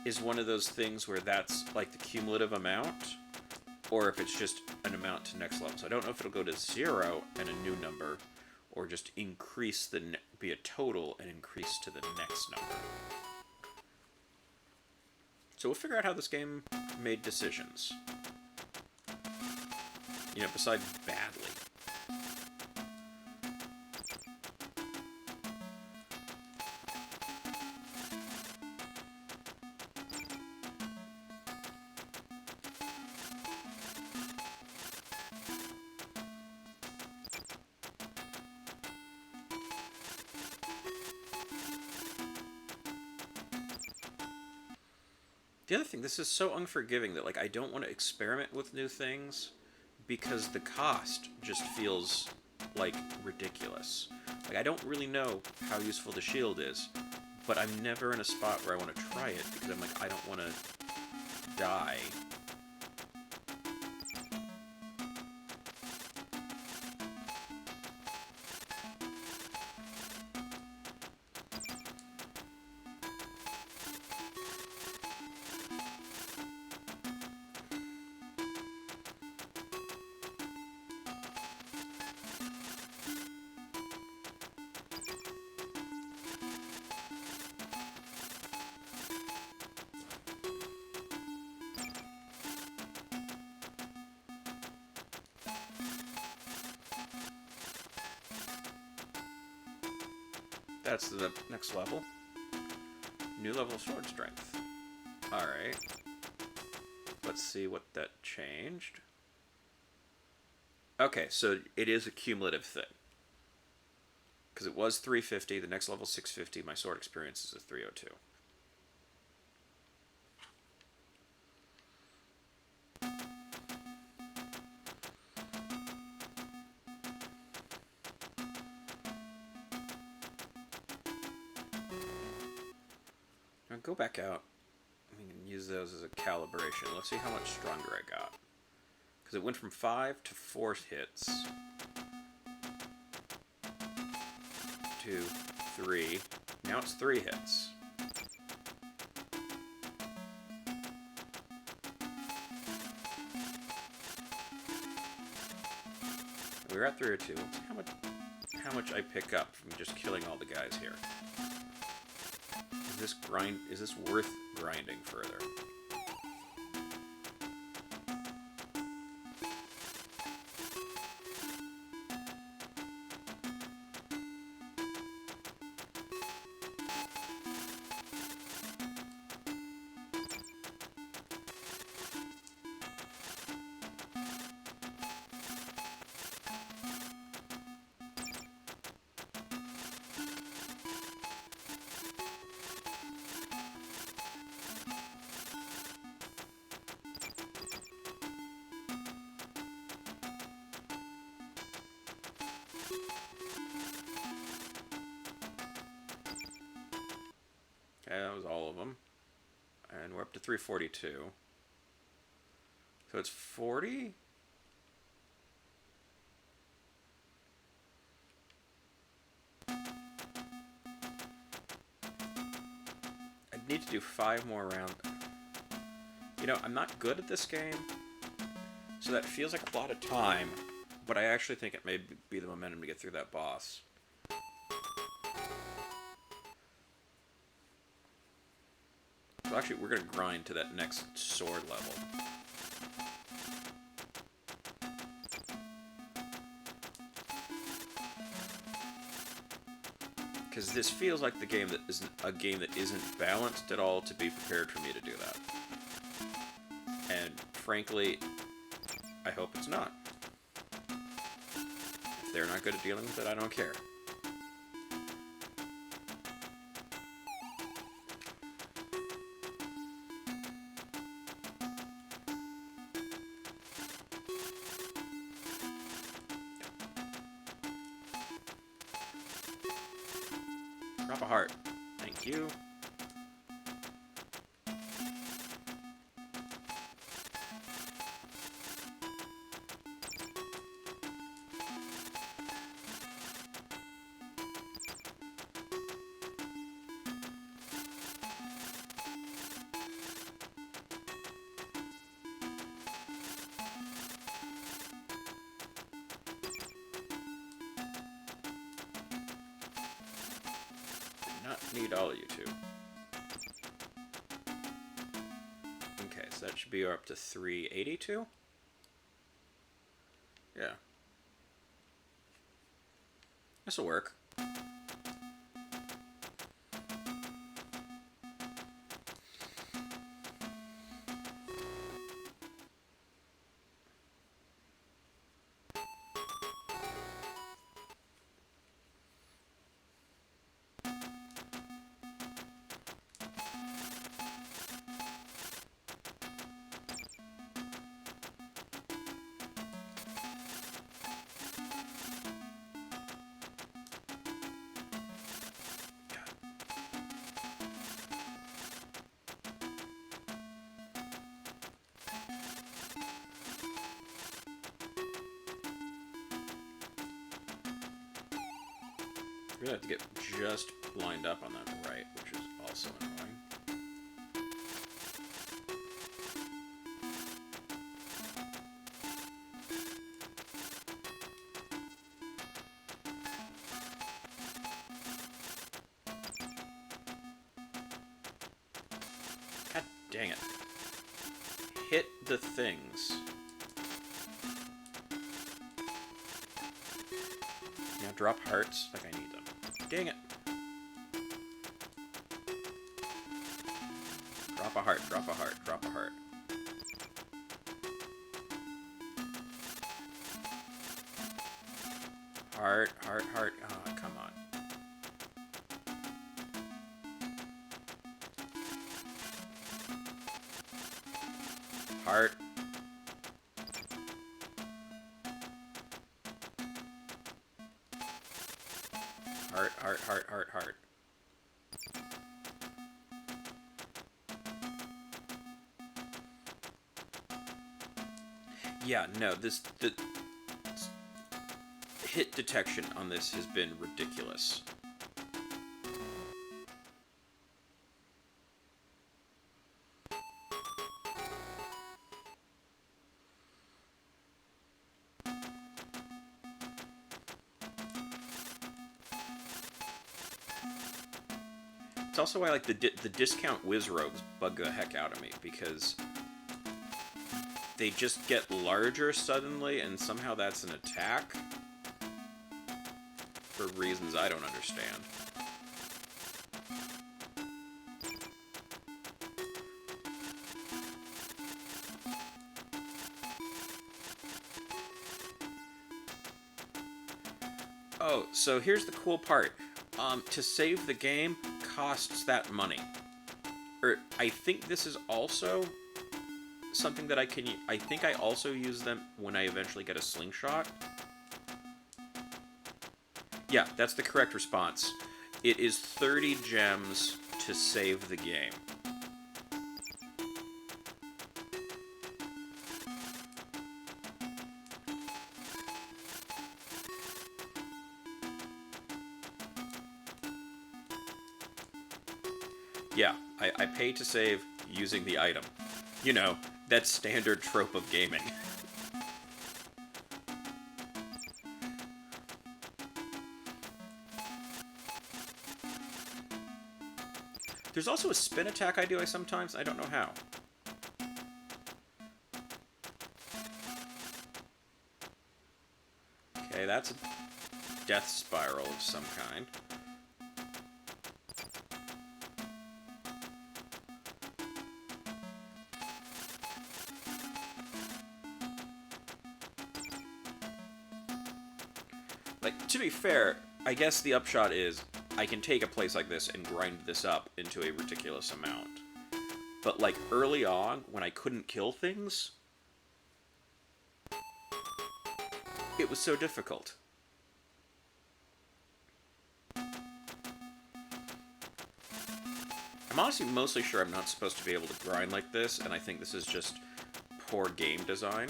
is one of those things where that's like the cumulative amount, or if it's just an amount to next level. So I don't know if it'll go to 0 and a new number, or just increase be a total and increase to the next number. So we'll figure out how this game made decisions. You know, besides badly. The other thing, this is so unforgiving that, like, I don't want to experiment with new things because the cost just feels, like, ridiculous. Like, I don't really know how useful the shield is, but I'm never in a spot where I want to try it because I'm like, I don't want to die. That's the next level. New level of sword strength. Alright. Let's see what that changed. Okay, so it is a cumulative thing. Because it was 350, the next level is 650, my sword experience is a 302. Now go back out. We can use those as a calibration. Let's see how much stronger I got. Because it went from 5 to 4 hits. To 3. Now it's 3 hits. We were at 302. Let's see how much I pick up from just killing all the guys here. Is this worth grinding further? Okay, that was all of them. And we're up to 342. So it's 40? I'd need to do 5 more rounds. You know, I'm not good at this game, so that feels like a lot of time, but I actually think it may be the momentum to get through that boss. So actually, we're going to grind to that next sword level. Because this feels like the game that isn't a game that isn't balanced at all to be prepared for me to do that. And frankly, I hope it's not. If they're not good at dealing with it, I don't care. Drop a heart. Thank you. Need all of you two. Okay, so that should be up to 382. Yeah. This'll work. We're gonna have to get just lined up on that right, which is also annoying. God dang it. Hit the things. Now drop hearts like I need them. Dang it. Drop a heart, drop a heart, drop a heart. Heart, heart, heart. Oh, come on. Heart. Heart, heart, heart, heart, heart. Yeah, no, the hit detection on this has been ridiculous. It's also why, like, the discount whiz robes bug the heck out of me, because they just get larger suddenly, and somehow that's an attack for reasons I don't understand. Oh, so here's the cool part. To save the game costs that money. Or I think this is also something that I can... I think I also use them when I eventually get a slingshot. Yeah, that's the correct response. It is 30 gems to save the game. Yeah, I pay to save using the item. You know, that standard trope of gaming. There's also a spin attack I do sometimes. I don't know how. Okay, that's a death spiral of some kind. Like, to be fair, I guess the upshot is I can take a place like this and grind this up into a ridiculous amount. But, like, early on, when I couldn't kill things, it was so difficult. I'm honestly mostly sure I'm not supposed to be able to grind like this, and I think this is just poor game design.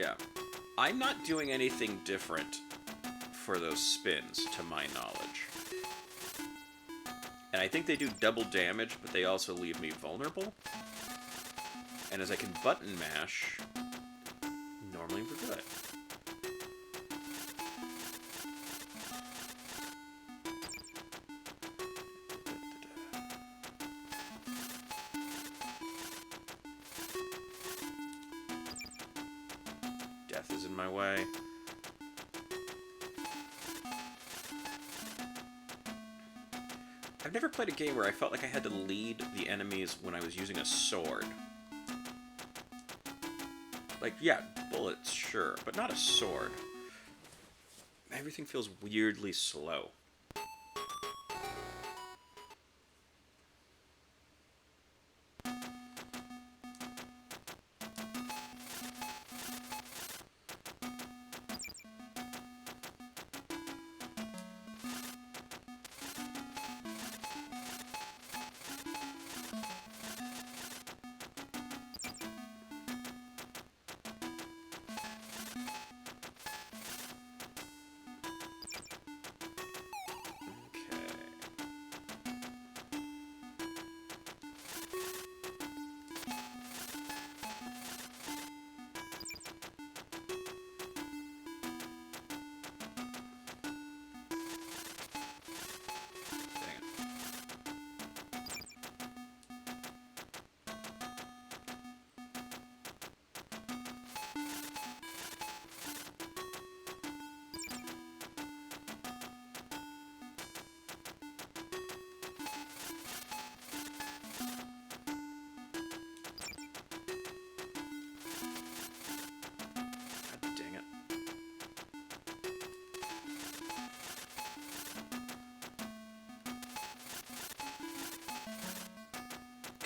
Yeah. I'm not doing anything different for those spins, to my knowledge. And I think they do double damage, but they also leave me vulnerable. And as I can button mash, normally we're good. Death is in my way. I've never played a game where I felt like I had to lead the enemies when I was using a sword. Like, yeah, bullets, sure, but not a sword. Everything feels weirdly slow.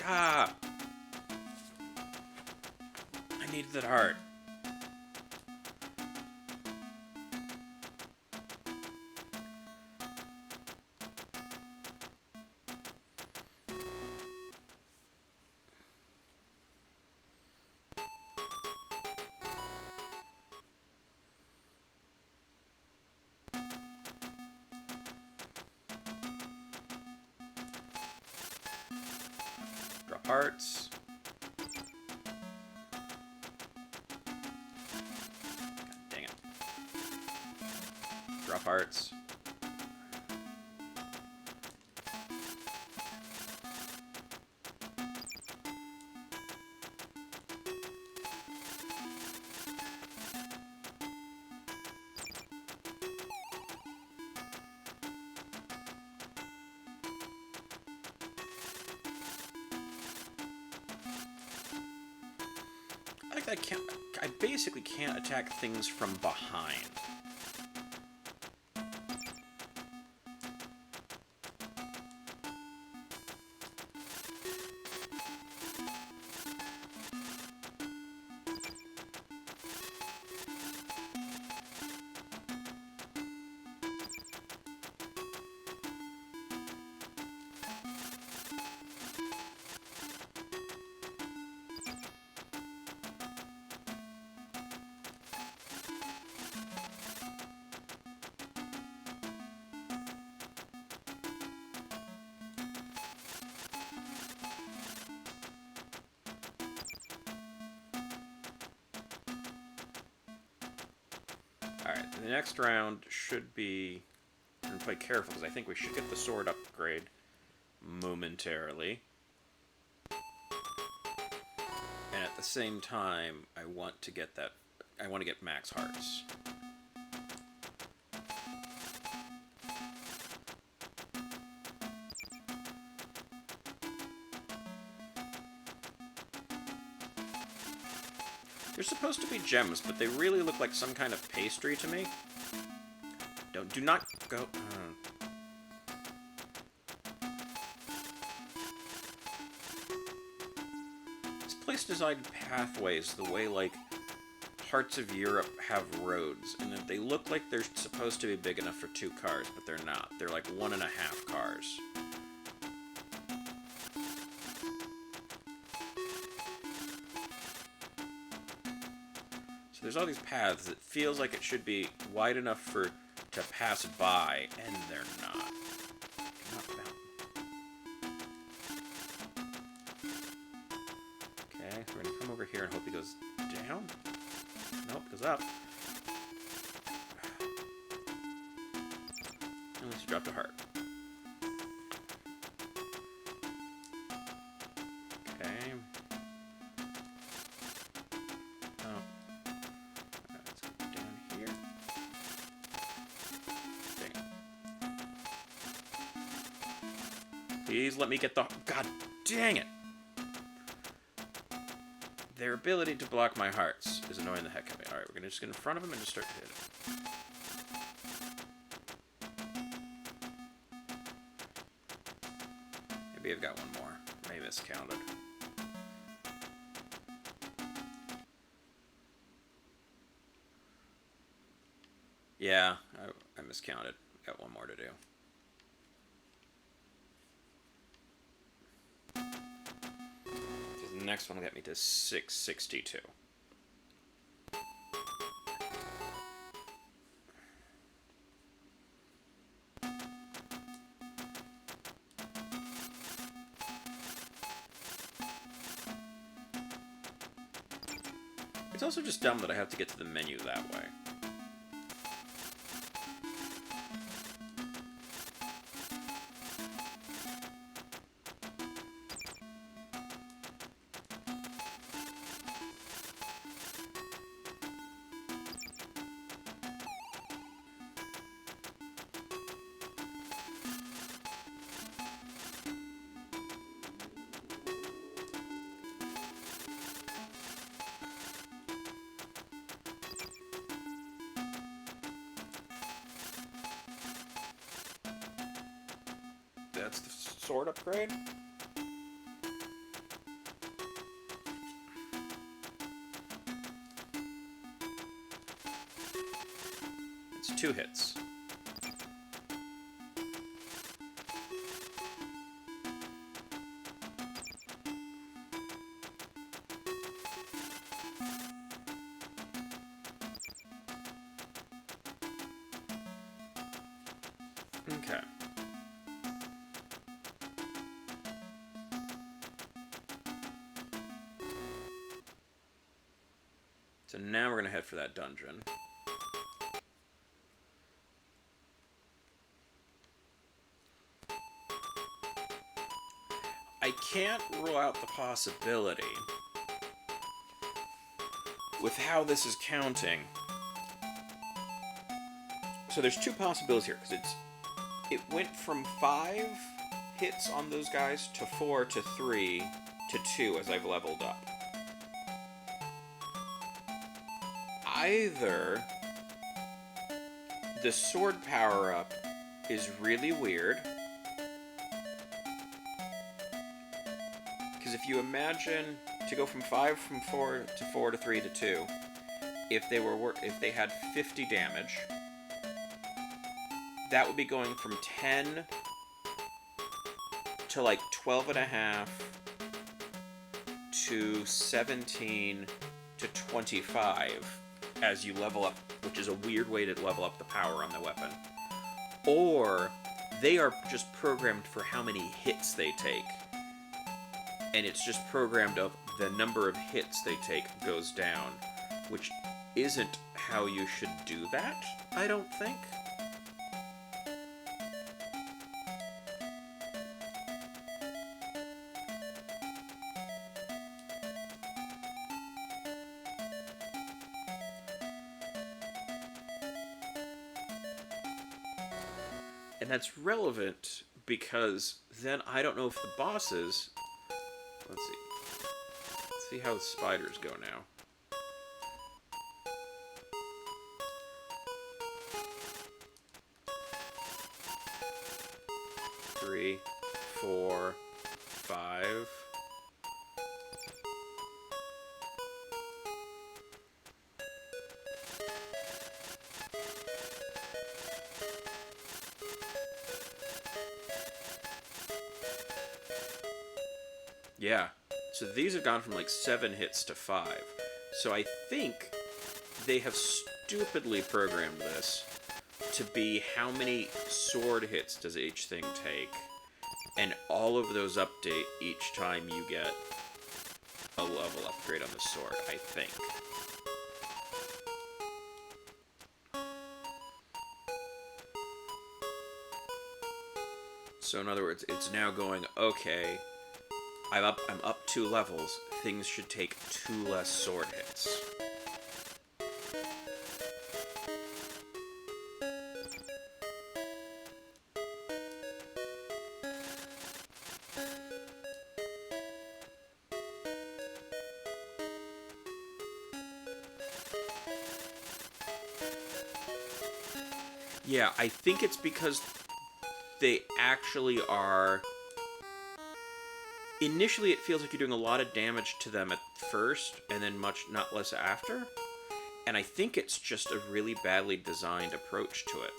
Ah! I needed that heart. Drop hearts. God dang it. Drop hearts. I basically can't attack things from behind. Alright, the next round should be... I'm going to play careful, because I think we should get the sword upgrade momentarily. And at the same time, I want to get that... I want to get max hearts. They're supposed to be gems, but they really look like some kind of pastry to me. Do not go... This place designed pathways the way, like, parts of Europe have roads, and they look like they're supposed to be big enough for 2 cars, but they're not. They're like 1.5 cars. So there's all these paths that feels like it should be wide enough to pass by, and they're not. Not found. Okay, we're gonna come over here and hope he goes down. Nope, goes up. At least he dropped a heart. Okay. Oh. Let's go down here. Dang it. Please let me get the... God dang it! Their ability to block my hearts is annoying the heck out of me. Alright, we're gonna just get in front of him and just start to hit him. Maybe I've got one more. Maybe miscounted. Yeah, I miscounted. Got one more to do. The next one will get me to 662. It's also just dumb that I have to get to the menu that way. That's the sword upgrade. It's 2 hits. Okay. So now we're going to head for that dungeon. I can't rule out the possibility with how this is counting. So there's 2 possibilities here, because it went from 5 hits on those guys to 4 to 3 to 2 as I've leveled up. Either the sword power-up is really weird, because if you imagine to go from 4 to 4 to 3 to 2, if they had 50 damage, that would be going from 10 to like 12.5 to 17 to 25 as you level up, which is a weird way to level up the power on the weapon. Or they are just programmed for how many hits they take, and it's just programmed of the number of hits they take goes down, which isn't how you should do that, I don't think. And that's relevant because then I don't know if the bosses... Let's see. Let's see how the spiders go now. Three, 4, 5. Yeah, so these have gone from like 7 hits to 5. So I think they have stupidly programmed this to be how many sword hits does each thing take, and all of those update each time you get a level upgrade on the sword, I think. So in other words, it's now going, okay, I'm up 2 levels, things should take 2 less sword hits. Yeah, I think it's because they actually are... Initially, it feels like you're doing a lot of damage to them at first, and then not less after. And I think it's just a really badly designed approach to it.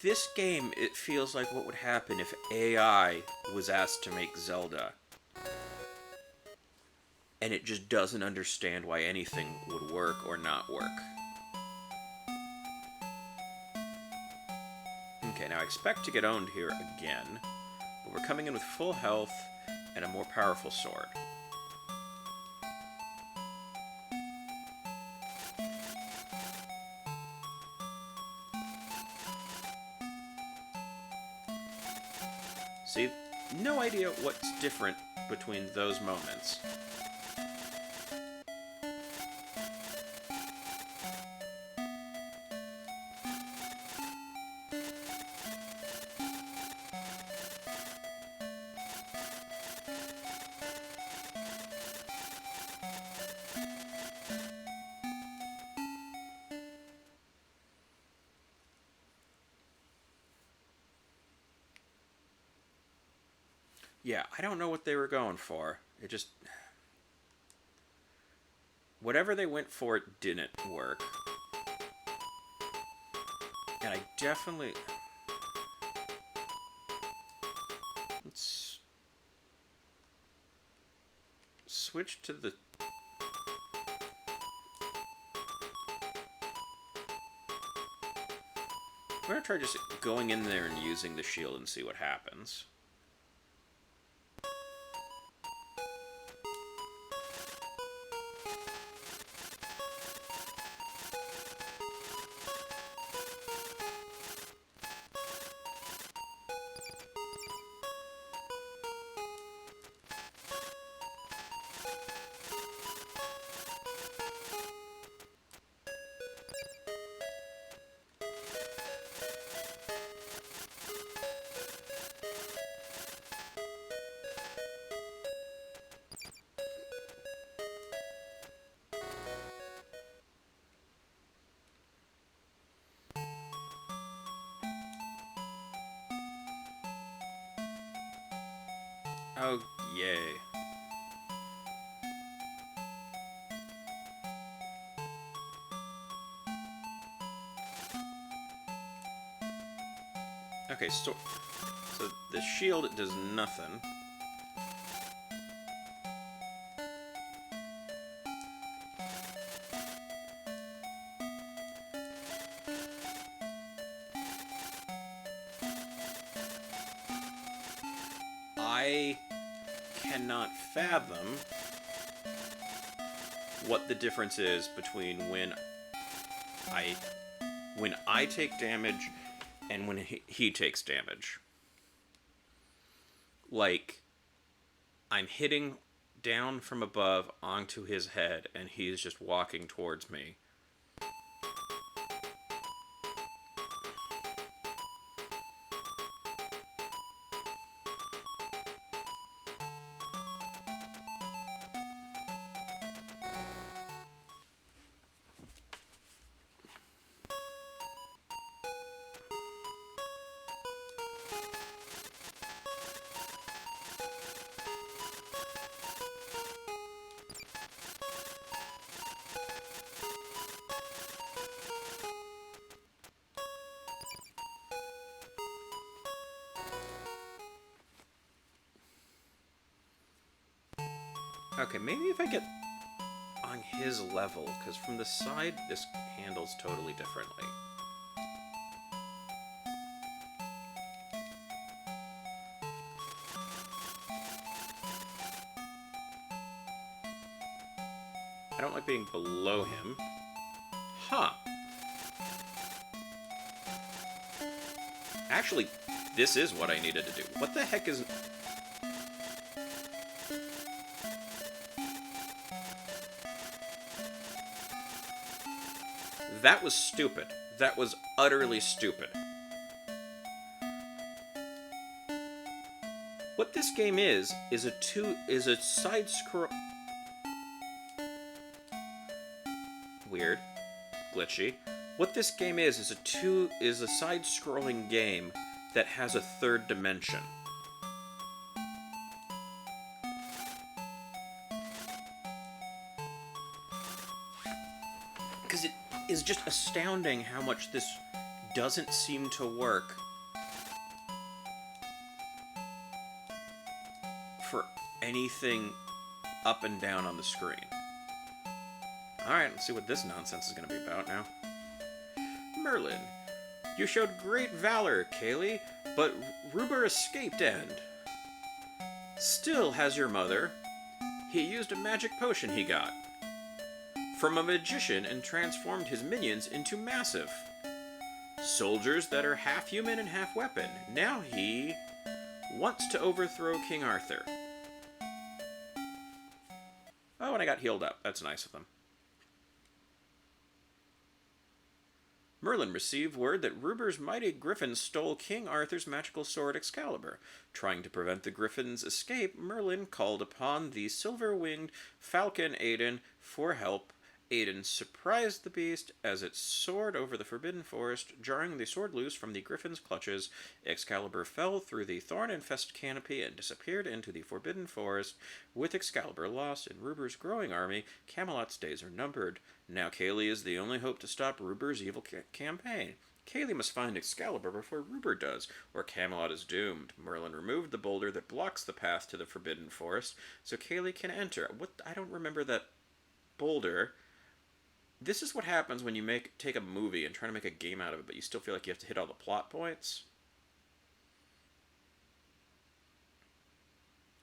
This game, it feels like what would happen if AI was asked to make Zelda. And it just doesn't understand why anything would work or not work. Okay, now I expect to get owned here again, but we're coming in with full health and a more powerful sword. See, no idea what's different between those moments. Yeah, I don't know what they were going for. It just... Whatever they went for, it didn't work. And I definitely... Let's... switch to the... I'm gonna try just going in there and using the shield and see what happens. Oh, yay. Okay, so the shield does nothing. I cannot fathom what the difference is between when I take damage and when he takes damage. Like, I'm hitting down from above onto his head and he's just walking towards me. Okay, maybe if I get on his level, because from the side, this handles totally differently. I don't like being below him. Huh. Actually, this is what I needed to do. What the heck is... That was stupid. That was utterly stupid. What this game is a side scroll... Weird. Glitchy. What this game is a side-scrolling game that has a third dimension. Because it is just astounding how much this doesn't seem to work for anything up and down on the screen. Alright, let's see what this nonsense is going to be about now. Merlin, you showed great valor, Kaylee, but Ruber escaped and still has your mother. He used a magic potion he got from a magician and transformed his minions into massive soldiers that are half human and half weapon. Now he wants to overthrow King Arthur. Oh, and I got healed up. That's nice of them. Merlin received word that Ruber's mighty griffin stole King Arthur's magical sword Excalibur. Trying to prevent the griffin's escape, Merlin called upon the silver-winged falcon Aiden for help. Aiden surprised the beast as it soared over the forbidden forest, jarring the sword loose from the griffin's clutches. Excalibur fell through the thorn-infested canopy and disappeared into the forbidden forest. With Excalibur lost in Ruber's growing army, Camelot's days are numbered. Now Kaylee is the only hope to stop Ruber's evil campaign. Kaylee must find Excalibur before Ruber does, or Camelot is doomed. Merlin removed the boulder that blocks the path to the forbidden forest, so Kaylee can enter. I don't remember that boulder. This is what happens when you take a movie and try to make a game out of it, but you still feel like you have to hit all the plot points.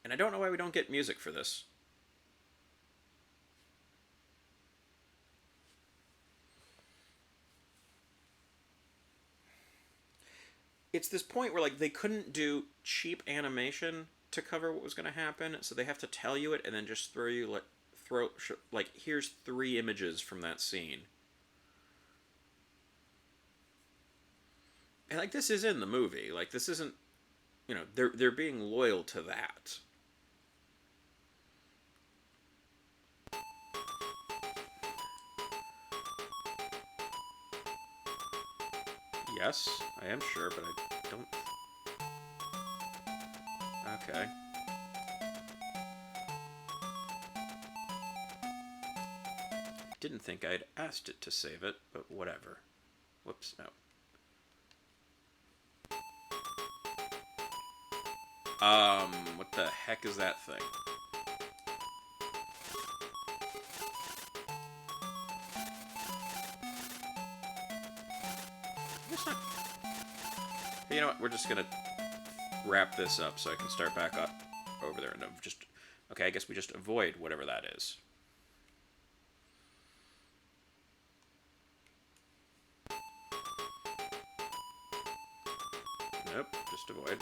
And I don't know why we don't get music for this. It's this point where, like, they couldn't do cheap animation to cover what was going to happen, so they have to tell you it and then just throw you, like, here's 3 images from that scene. And, like, this is in the movie. Like, this isn't, you know, they're being loyal to that. Yes, I am sure, but I don't... Okay. Didn't think I'd asked it to save it, but whatever. Whoops, no. What the heck is that thing? It's not... You know what, we're just gonna wrap this up so I can start back up over there and just... Okay, I guess we just avoid whatever that is. Nope, just avoid.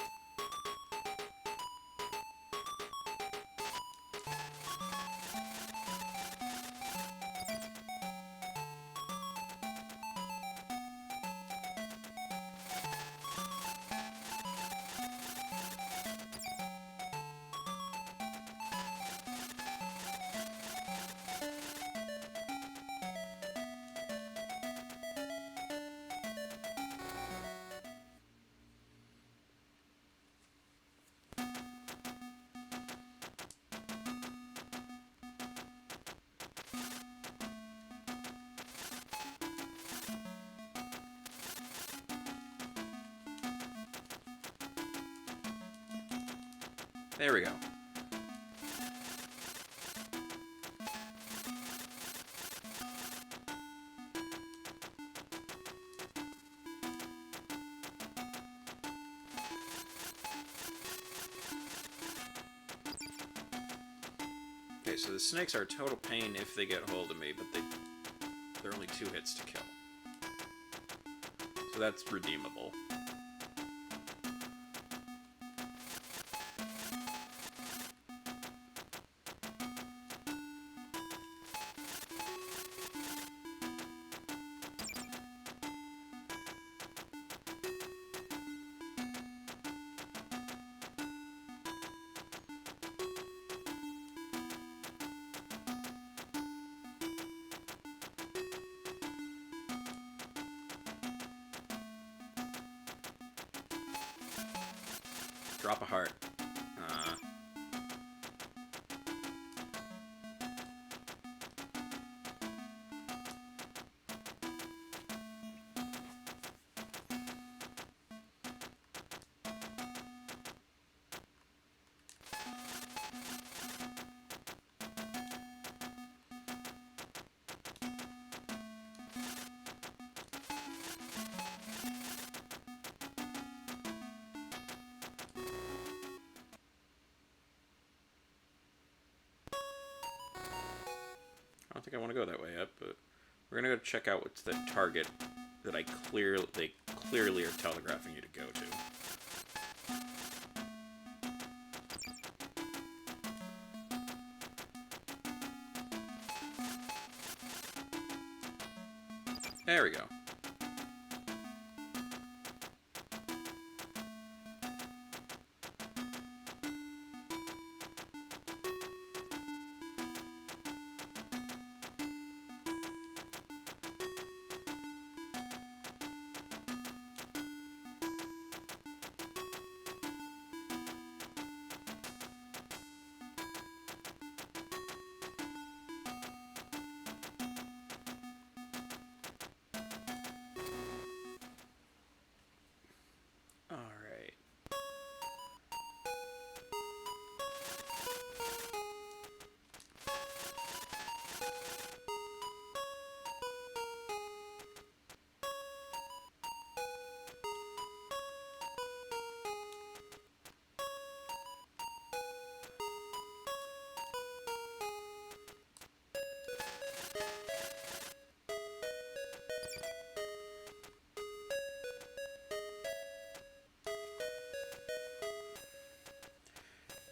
There we go. Okay, so the snakes are a total pain if they get hold of me, but they're only 2 hits to kill. So that's redeemable. Drop a heart. I don't think I want to go that way yet, but we're gonna go check out what's the target that they clearly are telegraphing you to go to. There we go.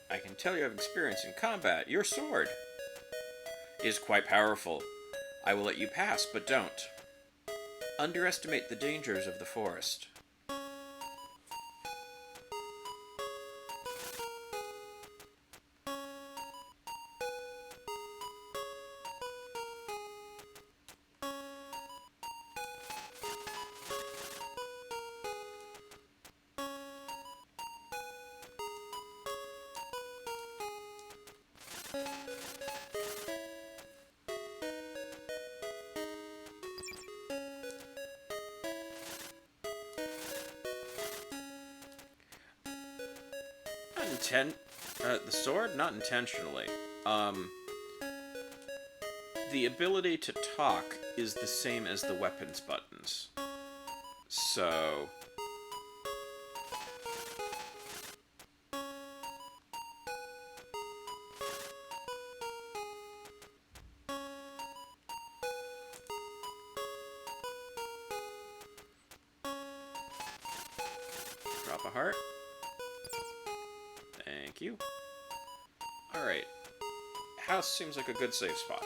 I can tell you have experience in combat. Your sword is quite powerful. I will let you pass, but don't underestimate the dangers of the forest. The sword? Not intentionally. The ability to talk is the same as the weapons buttons. So... drop a heart. Thank you. Alright. House seems like a good safe spot.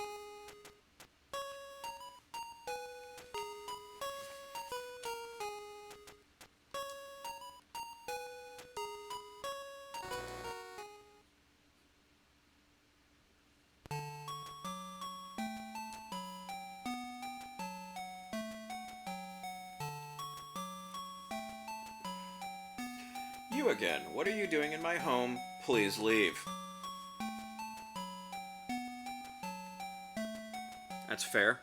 You again. What are you doing in my home? Please leave. That's fair.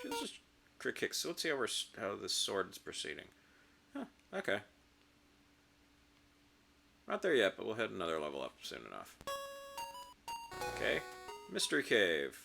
She's just crit kicks. So let's see how this sword's proceeding. Huh, okay. Not there yet, but we'll hit another level up soon enough. Okay. Mystery Cave.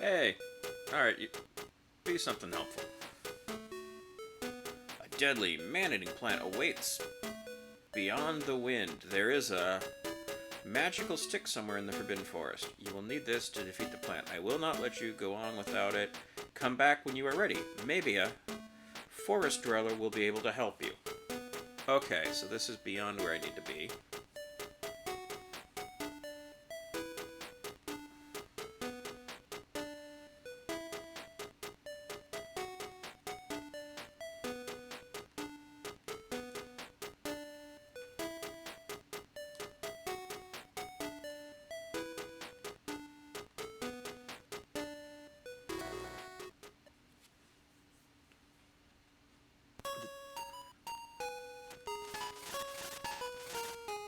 Hey, alright, be something helpful. A deadly man-eating plant awaits beyond the wind. There is a magical stick somewhere in the Forbidden Forest. You will need this to defeat the plant. I will not let you go on without it. Come back when you are ready. Maybe a forest dweller will be able to help you. Okay, so this is beyond where I need to be.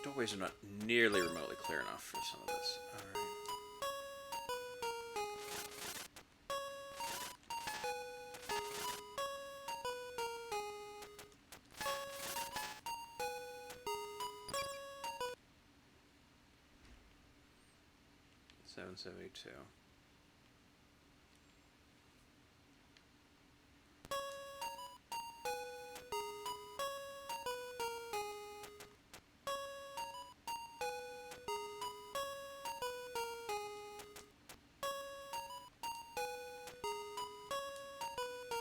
Doorways are not nearly remotely clear enough for some of this. Alright. $772.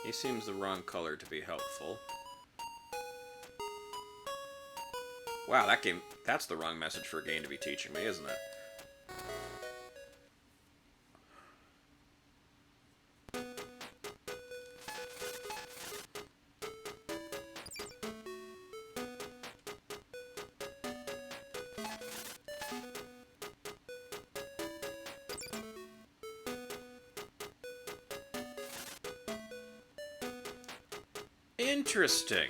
He seems the wrong color to be helpful. Wow, that's the wrong message for a game to be teaching me, isn't it? Interesting.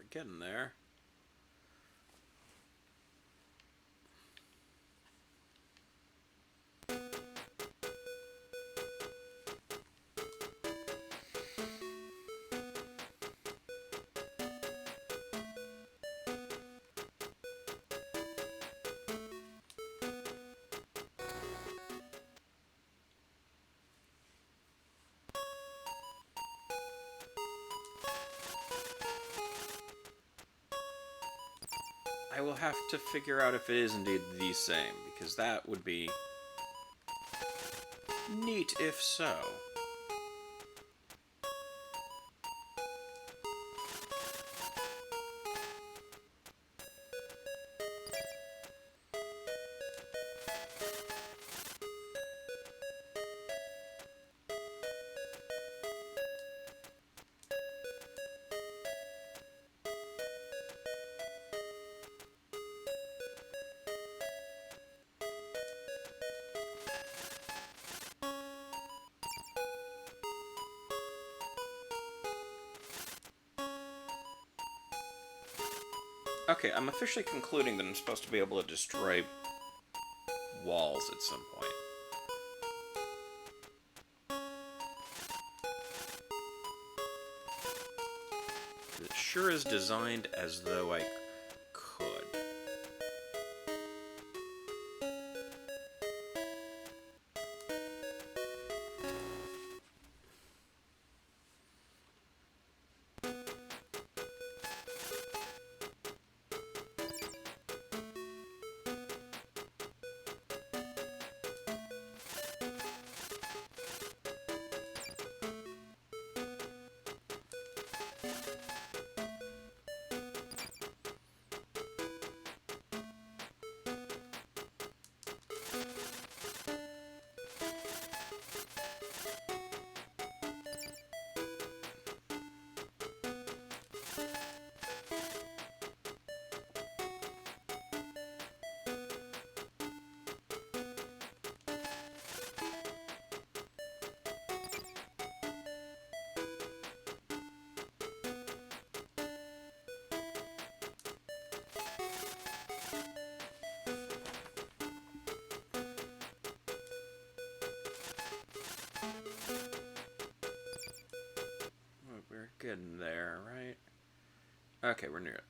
Getting there. I will have to figure out if it is indeed the same, because that would be neat if so. Okay, I'm officially concluding that I'm supposed to be able to destroy walls at some point. It sure is designed as though I could. in there, right? Okay, we're near it.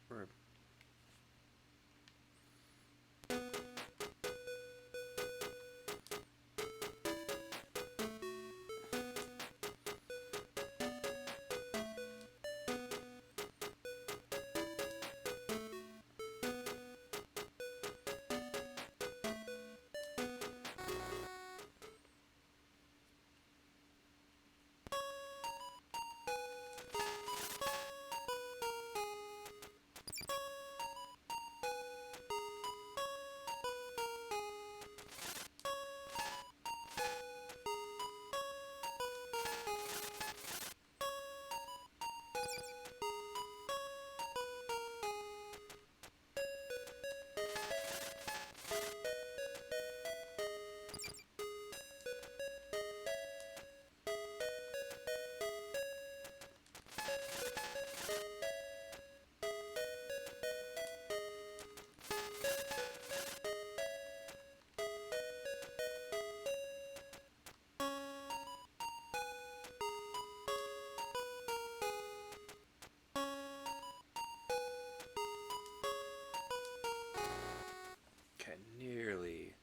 Okay, nearly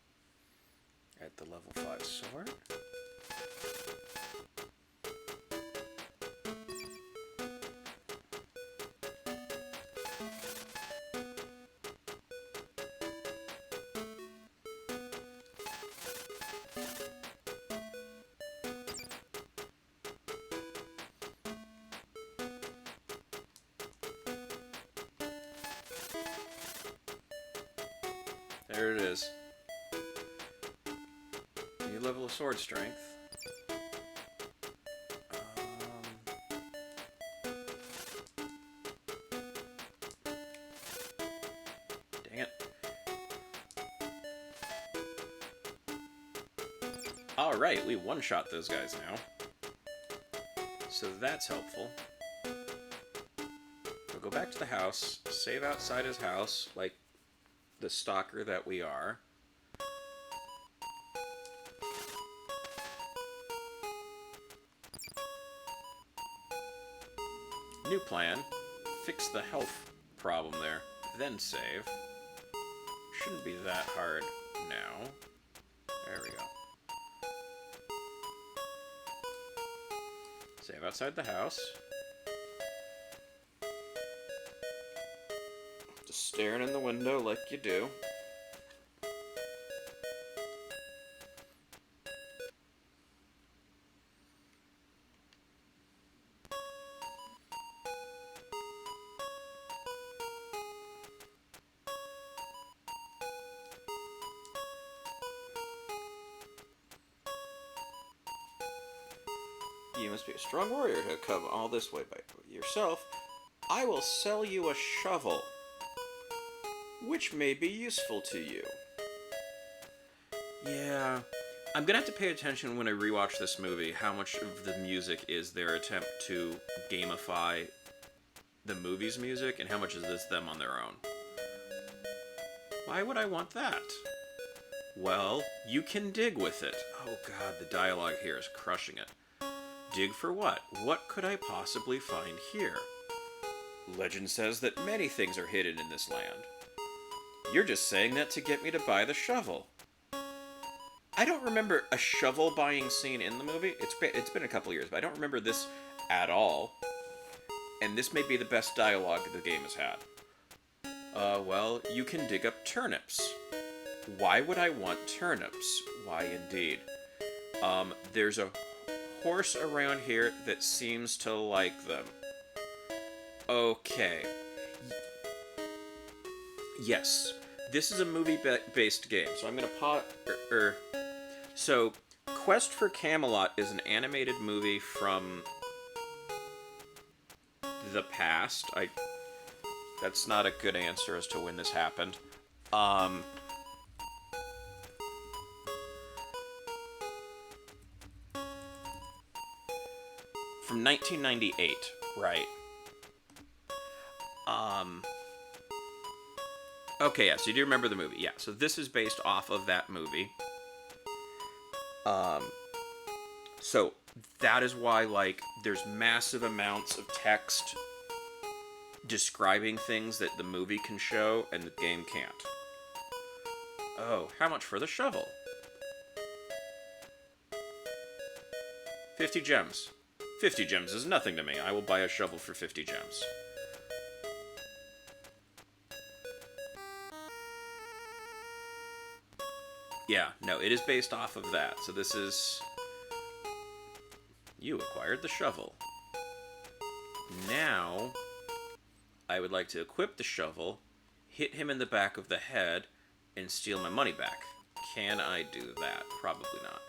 at the level 5 sword. There it is. New level of sword strength. Dang it. Alright, we one-shot those guys now. So that's helpful. We'll go back to the house, save outside his house, like the stalker that we are. New plan. Fix the health problem there, then save. Shouldn't be that hard now. There we go. Save outside the house. Just staring in the window like you do. You must be a strong warrior to come all this way by yourself. I will sell you a shovel, which may be useful to you. Yeah, I'm gonna have to pay attention when I rewatch this movie how much of the music is their attempt to gamify the movie's music and how much is this them on their own. Why would I want that? Well, you can dig with it. Oh god, the dialogue here is crushing it. Dig for what? What could I possibly find here? Legend says that many things are hidden in this land. You're just saying that to get me to buy the shovel. I don't remember a shovel buying scene in the movie. It's been a couple years, but I don't remember this at all. And this may be the best dialogue the game has had. Well, you can dig up turnips. Why would I want turnips? Why indeed. There's a horse around here that seems to like them. Okay. Yes. This is a movie-based game, so I'm gonna So, Quest for Camelot is an animated movie from the past. That's not a good answer as to when this happened. From 1998, right. Okay, yeah, so you do remember the movie. Yeah, so this is based off of that movie. So, that is why, like, there's massive amounts of text describing things that the movie can show and the game can't. Oh, how much for the shovel? 50 gems. 50 gems is nothing to me. I will buy a shovel for 50 gems. Yeah, no, it is based off of that. So this is... You acquired the shovel. Now, I would like to equip the shovel, hit him in the back of the head, and steal my money back. Can I do that? Probably not.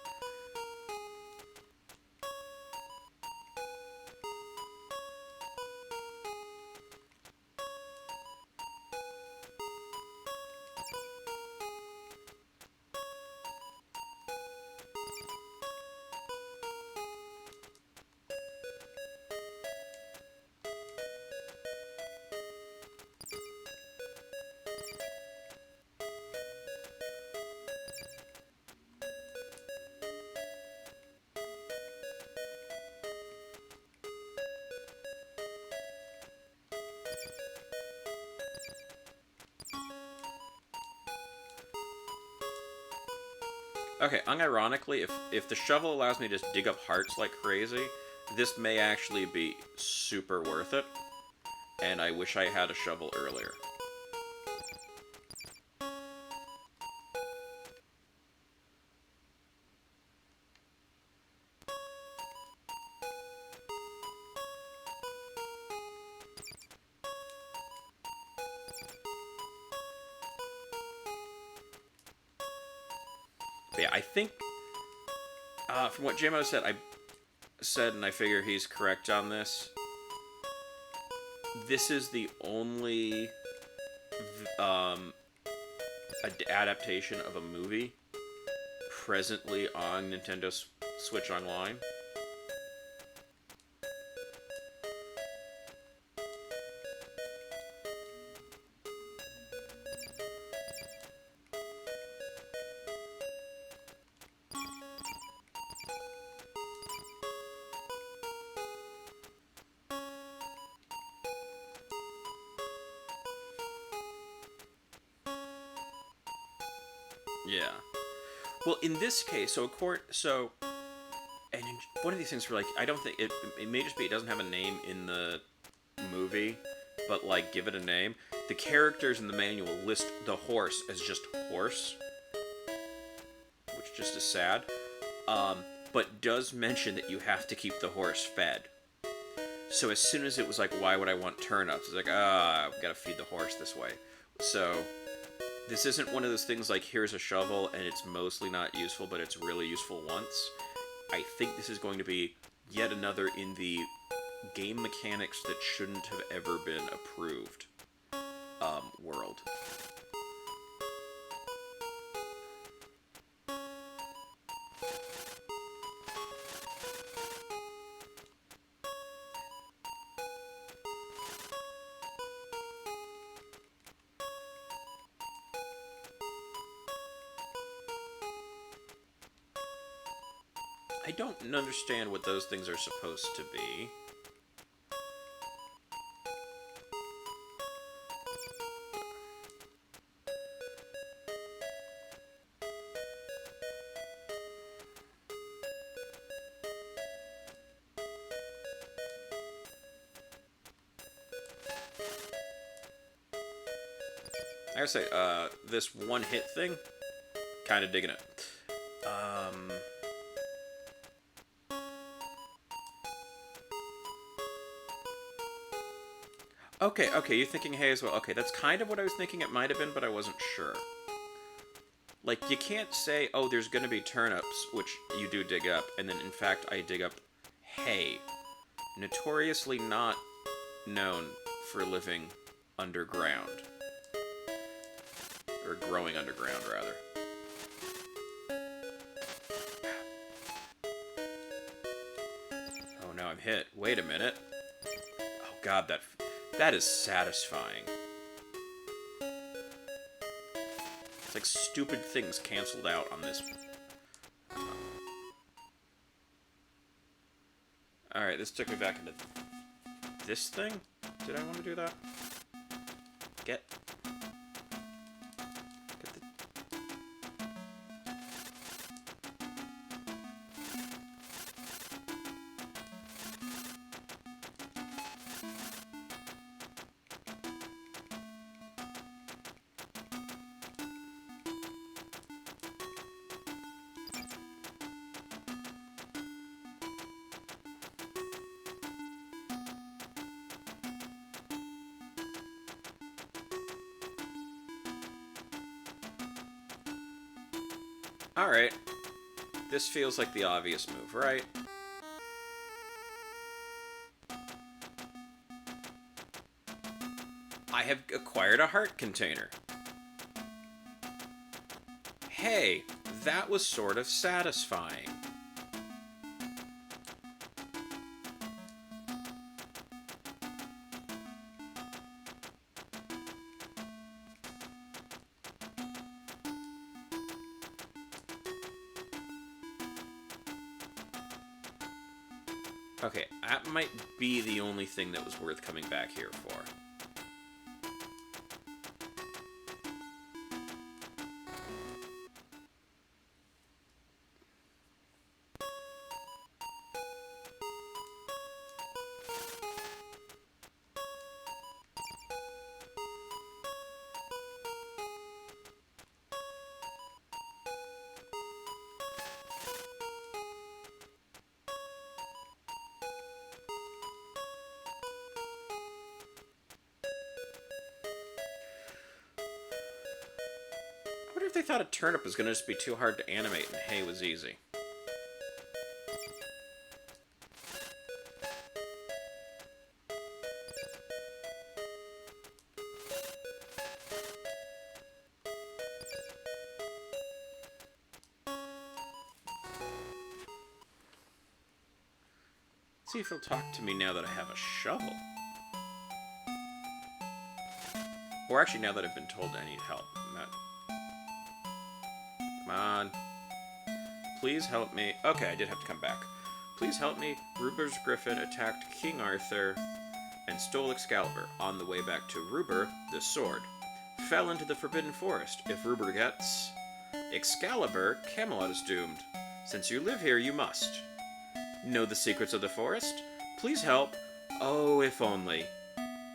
Okay, unironically, if the shovel allows me to just dig up hearts like crazy, this may actually be super worth it, and I wish I had a shovel earlier. But yeah, I think, from what JMO said, and I figure he's correct on this, this is the only adaptation of a movie presently on Nintendo Switch Online. Yeah. Well, in this case, and one of these things where, like, I don't think it may just be it doesn't have a name in the movie, but, like, give it a name. The characters in the manual list the horse as just horse, which just is sad. But does mention that you have to keep the horse fed. So as soon as it was like, why would I want turnips? It's like, I've got to feed the horse this way. So this isn't one of those things like, here's a shovel and it's mostly not useful, but it's really useful once. I think this is going to be yet another in the game mechanics that shouldn't have ever been approved world. I don't understand what those things are supposed to be. I gotta say, this one-hit thing, kind of digging it. Okay, you're thinking hay as well. Okay, that's kind of what I was thinking it might have been, but I wasn't sure. Like, you can't say, oh, there's gonna be turnips, which you do dig up, and then, in fact, I dig up hay. Notoriously not known for living underground. Or growing underground, rather. Oh, now I'm hit. Wait a minute. Oh, God, that is satisfying. It's like stupid things canceled out on this. Alright, this took me back into this thing? Did I want to do that? Get the... Alright. This feels like the obvious move, right? I have acquired a heart container. Hey, that was sort of satisfying. Okay, that might be the only thing that was worth coming back here for. I wonder if they thought a turnip was going to just be too hard to animate and hay was easy. Let's see if he'll talk to me now that I have a shovel. Or actually, now that I've been told I need help. Come on. Please help me. Okay, I did have to come back. Please help me. Ruber's griffin attacked King Arthur and stole Excalibur. On the way back to Ruber, the sword fell into the Forbidden Forest. If Ruber gets Excalibur, Camelot is doomed. Since you live here, you must know the secrets of the forest. Please help. Oh, if only.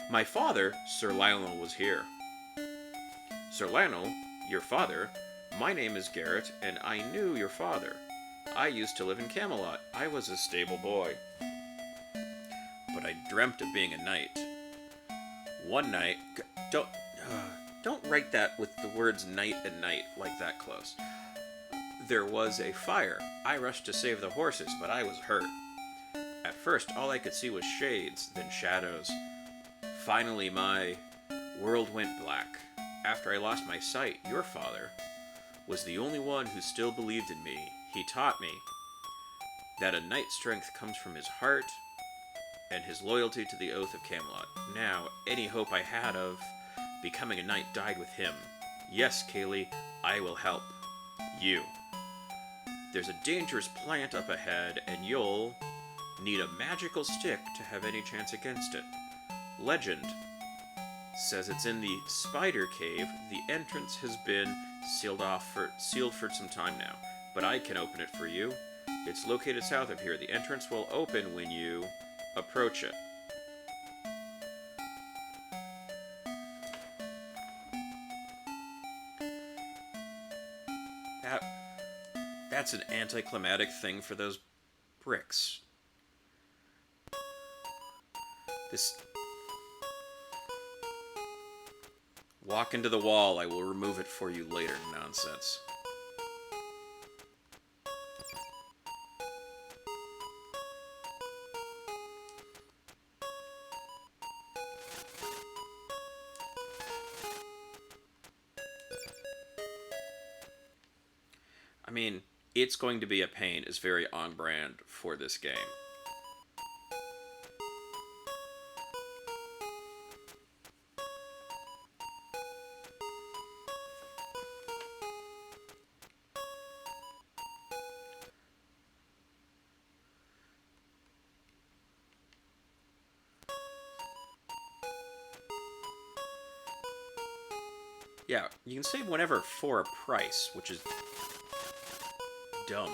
My father, Sir Lionel, was here. Sir Lionel, your father? My name is Garrett, and I knew your father. I used to live in Camelot. I was a stable boy. But I dreamt of being a knight. One night... Don't write that with the words knight and knight like that close. There was a fire. I rushed to save the horses, but I was hurt. At first, all I could see was shades, then shadows. Finally, my world went black. After I lost my sight, your father was the only one who still believed in me. He taught me that a knight's strength comes from his heart and his loyalty to the oath of Camelot. Now, any hope I had of becoming a knight died with him. Yes, Kaylee, I will help you. There's a dangerous plant up ahead, and you'll need a magical stick to have any chance against it. Legend says it's in the spider cave. The entrance has been sealed for some time now, but I can open it for you. It's located south of here. The entrance will open when you approach it. That's an anticlimactic thing for those bricks. This... Walk into the wall, I will remove it for you later nonsense. I mean, it's going to be a pain is very on brand for this game. Yeah, you can save whenever for a price, which is dumb.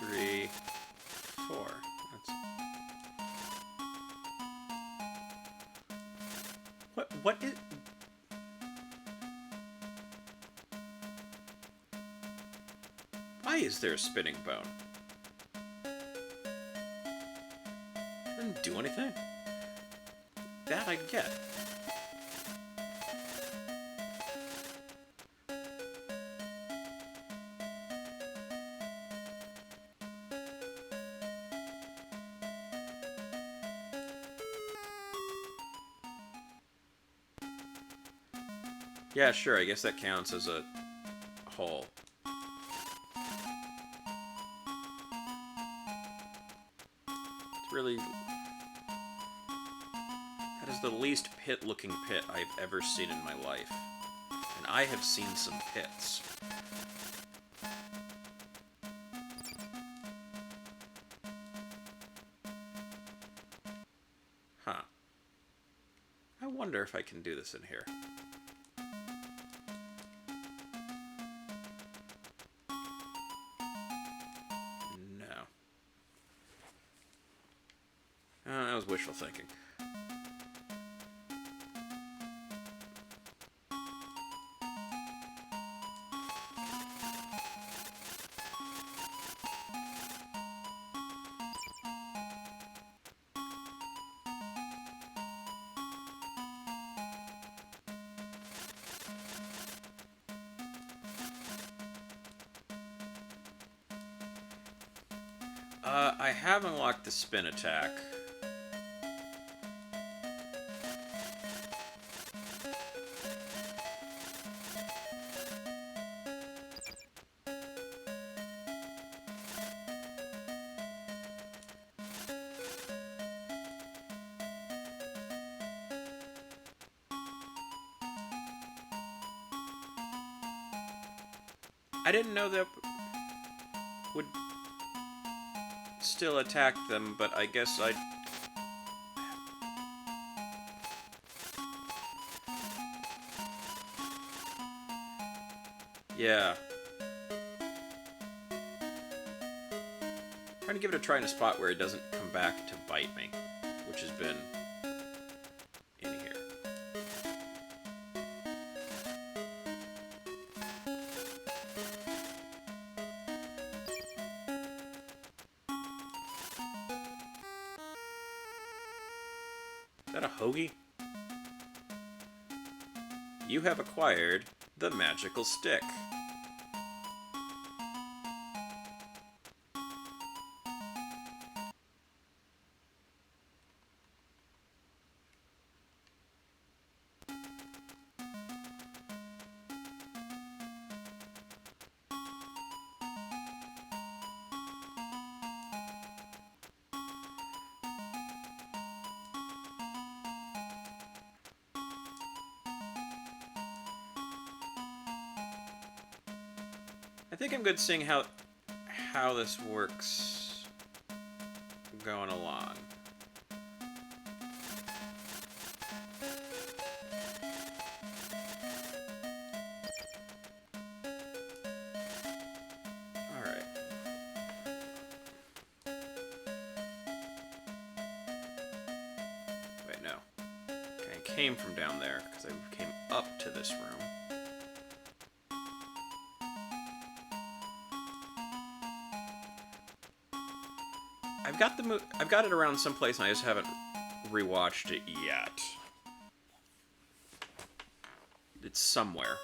Three, four. What is... Why is there a spinning bone? Doesn't do anything. That I'd get. Yeah, sure, I guess that counts as a hole. It's really... That is the least pit-looking pit I've ever seen in my life. And I have seen some pits. Huh. I wonder if I can do this in here. That was wishful thinking. I have unlocked the spin attack. I didn't know that would still attack them, but I guess I... Yeah. Trying to give it a try in a spot where it doesn't come back to bite me, which has been in here. Is that a hoagie? You have acquired the magical stick. I think I'm good seeing how this works going along. All right. Wait, no. Okay, I came from down there because I came up to this room. I've got it around someplace, and I just haven't rewatched it yet. It's somewhere.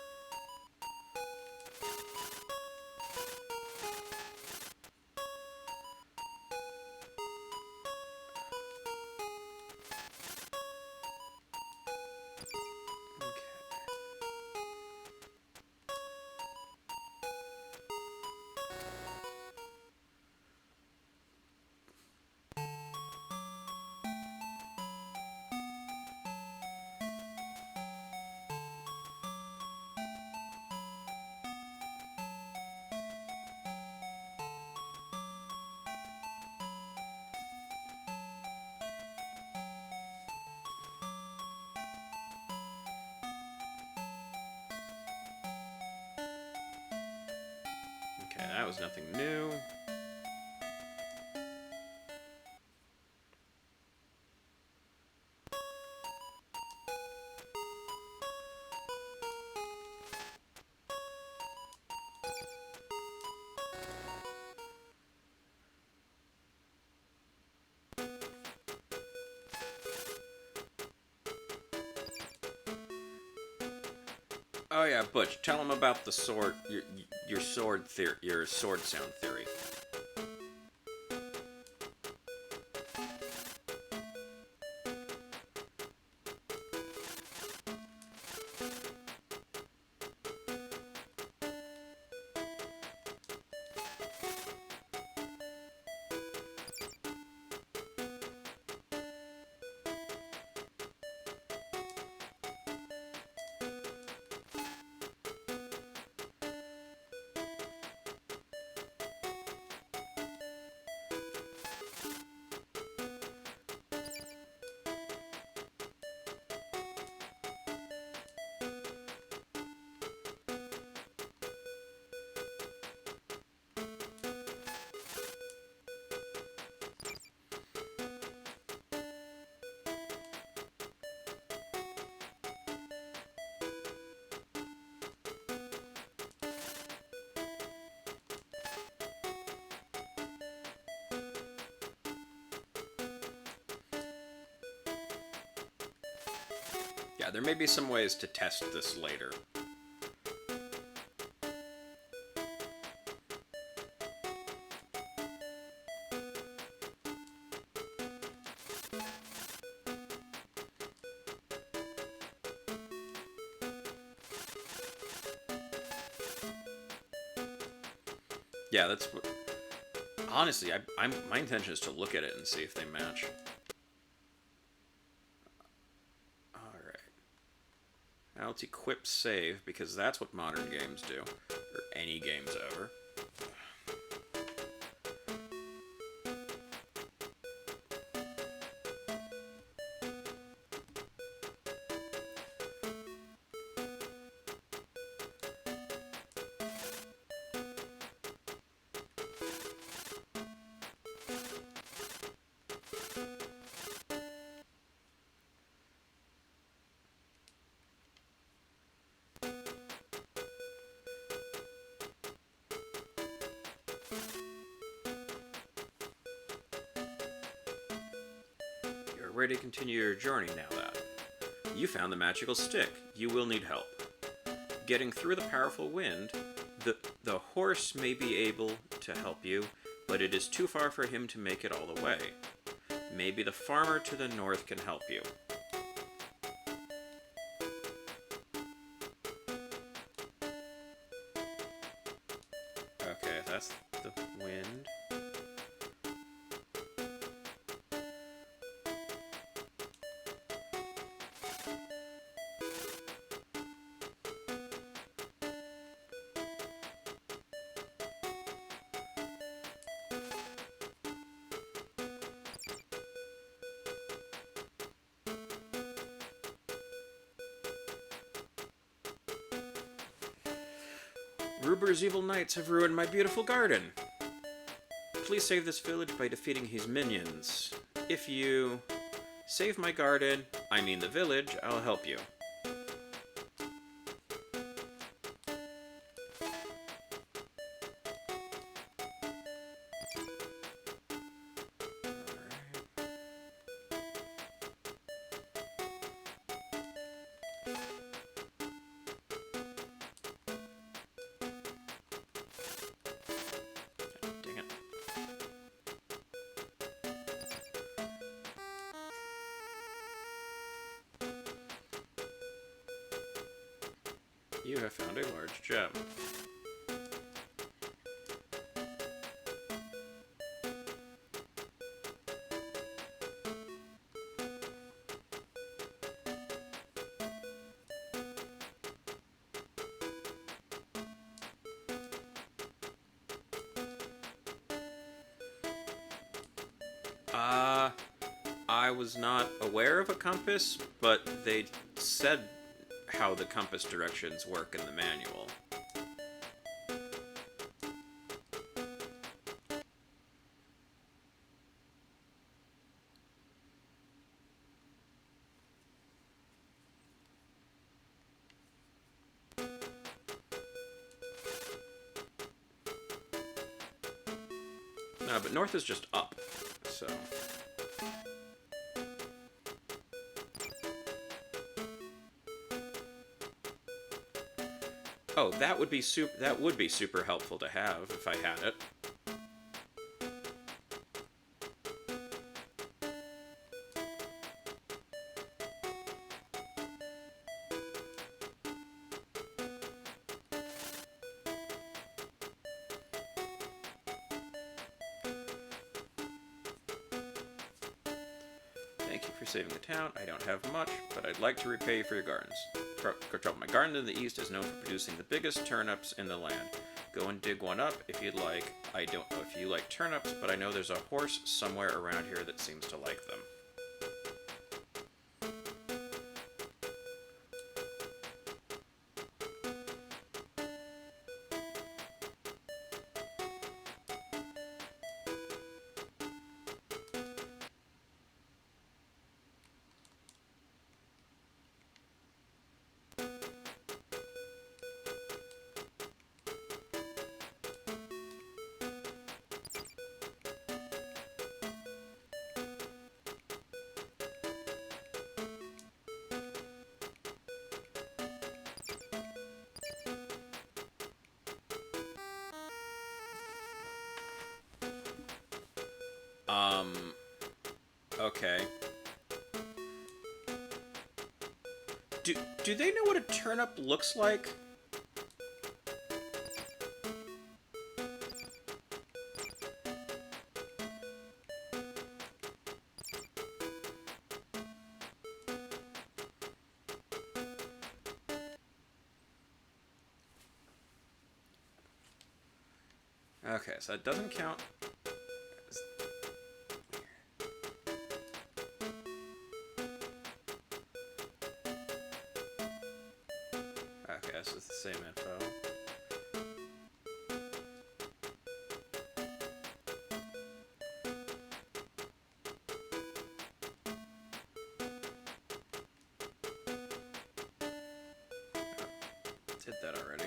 that was nothing new. Oh yeah, Butch, tell him about the sword, your sword theory, your sword sound theory. Yeah, there may be some ways to test this later. Yeah, that's what... Honestly, my intention is to look at it and see if they match. Alright. Now let's equip save, because that's what modern games do. Or any games ever. Ready to continue your journey now that you found the magical stick. You will need help. Getting through the powerful wind, the horse may be able to help you, but it is too far for him to make it all the way. Maybe the farmer to the north can help you. Okay, that's the wind. Ruber's evil knights have ruined my beautiful garden. Please save this village by defeating his minions. If you save my garden, I mean the village, I'll help you. You have found a large gem. I was not aware of a compass, but they said how the compass directions work in the manual. No, but north is just up, so... Oh, that would be super helpful to have if I had it. Thank you for saving the town. I don't have much, but I'd like to repay you for your gardens. Trouble. My garden in the east is known for producing the biggest turnips in the land. Go and dig one up if you'd like. I don't know if you like turnips, but I know there's a horse somewhere around here that seems to like them. Okay. Do they know what a turnip looks like? Okay, so that doesn't count. Okay, this is the same info. Did that already.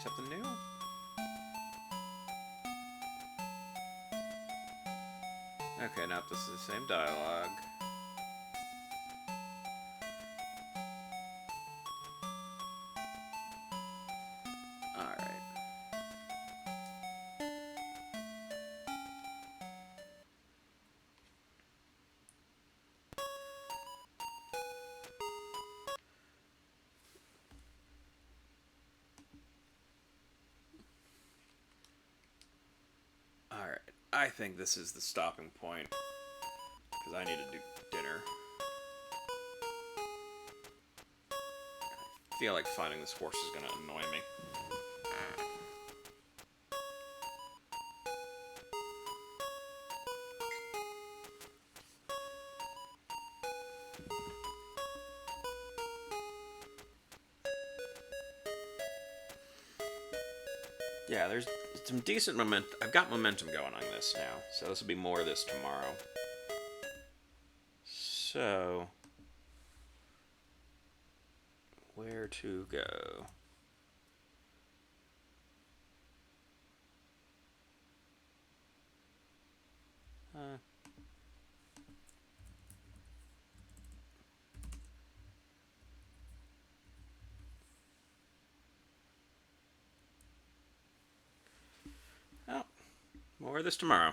Something new? Okay, now this is the same dialogue. Alright. Alright, I think this is the stopping point, because I need to do dinner. I feel like finding this horse is going to annoy me. Yeah, there's some decent momentum. I've got momentum going on this now, so this will be more of this tomorrow. So, where to go? Oh, more of this tomorrow.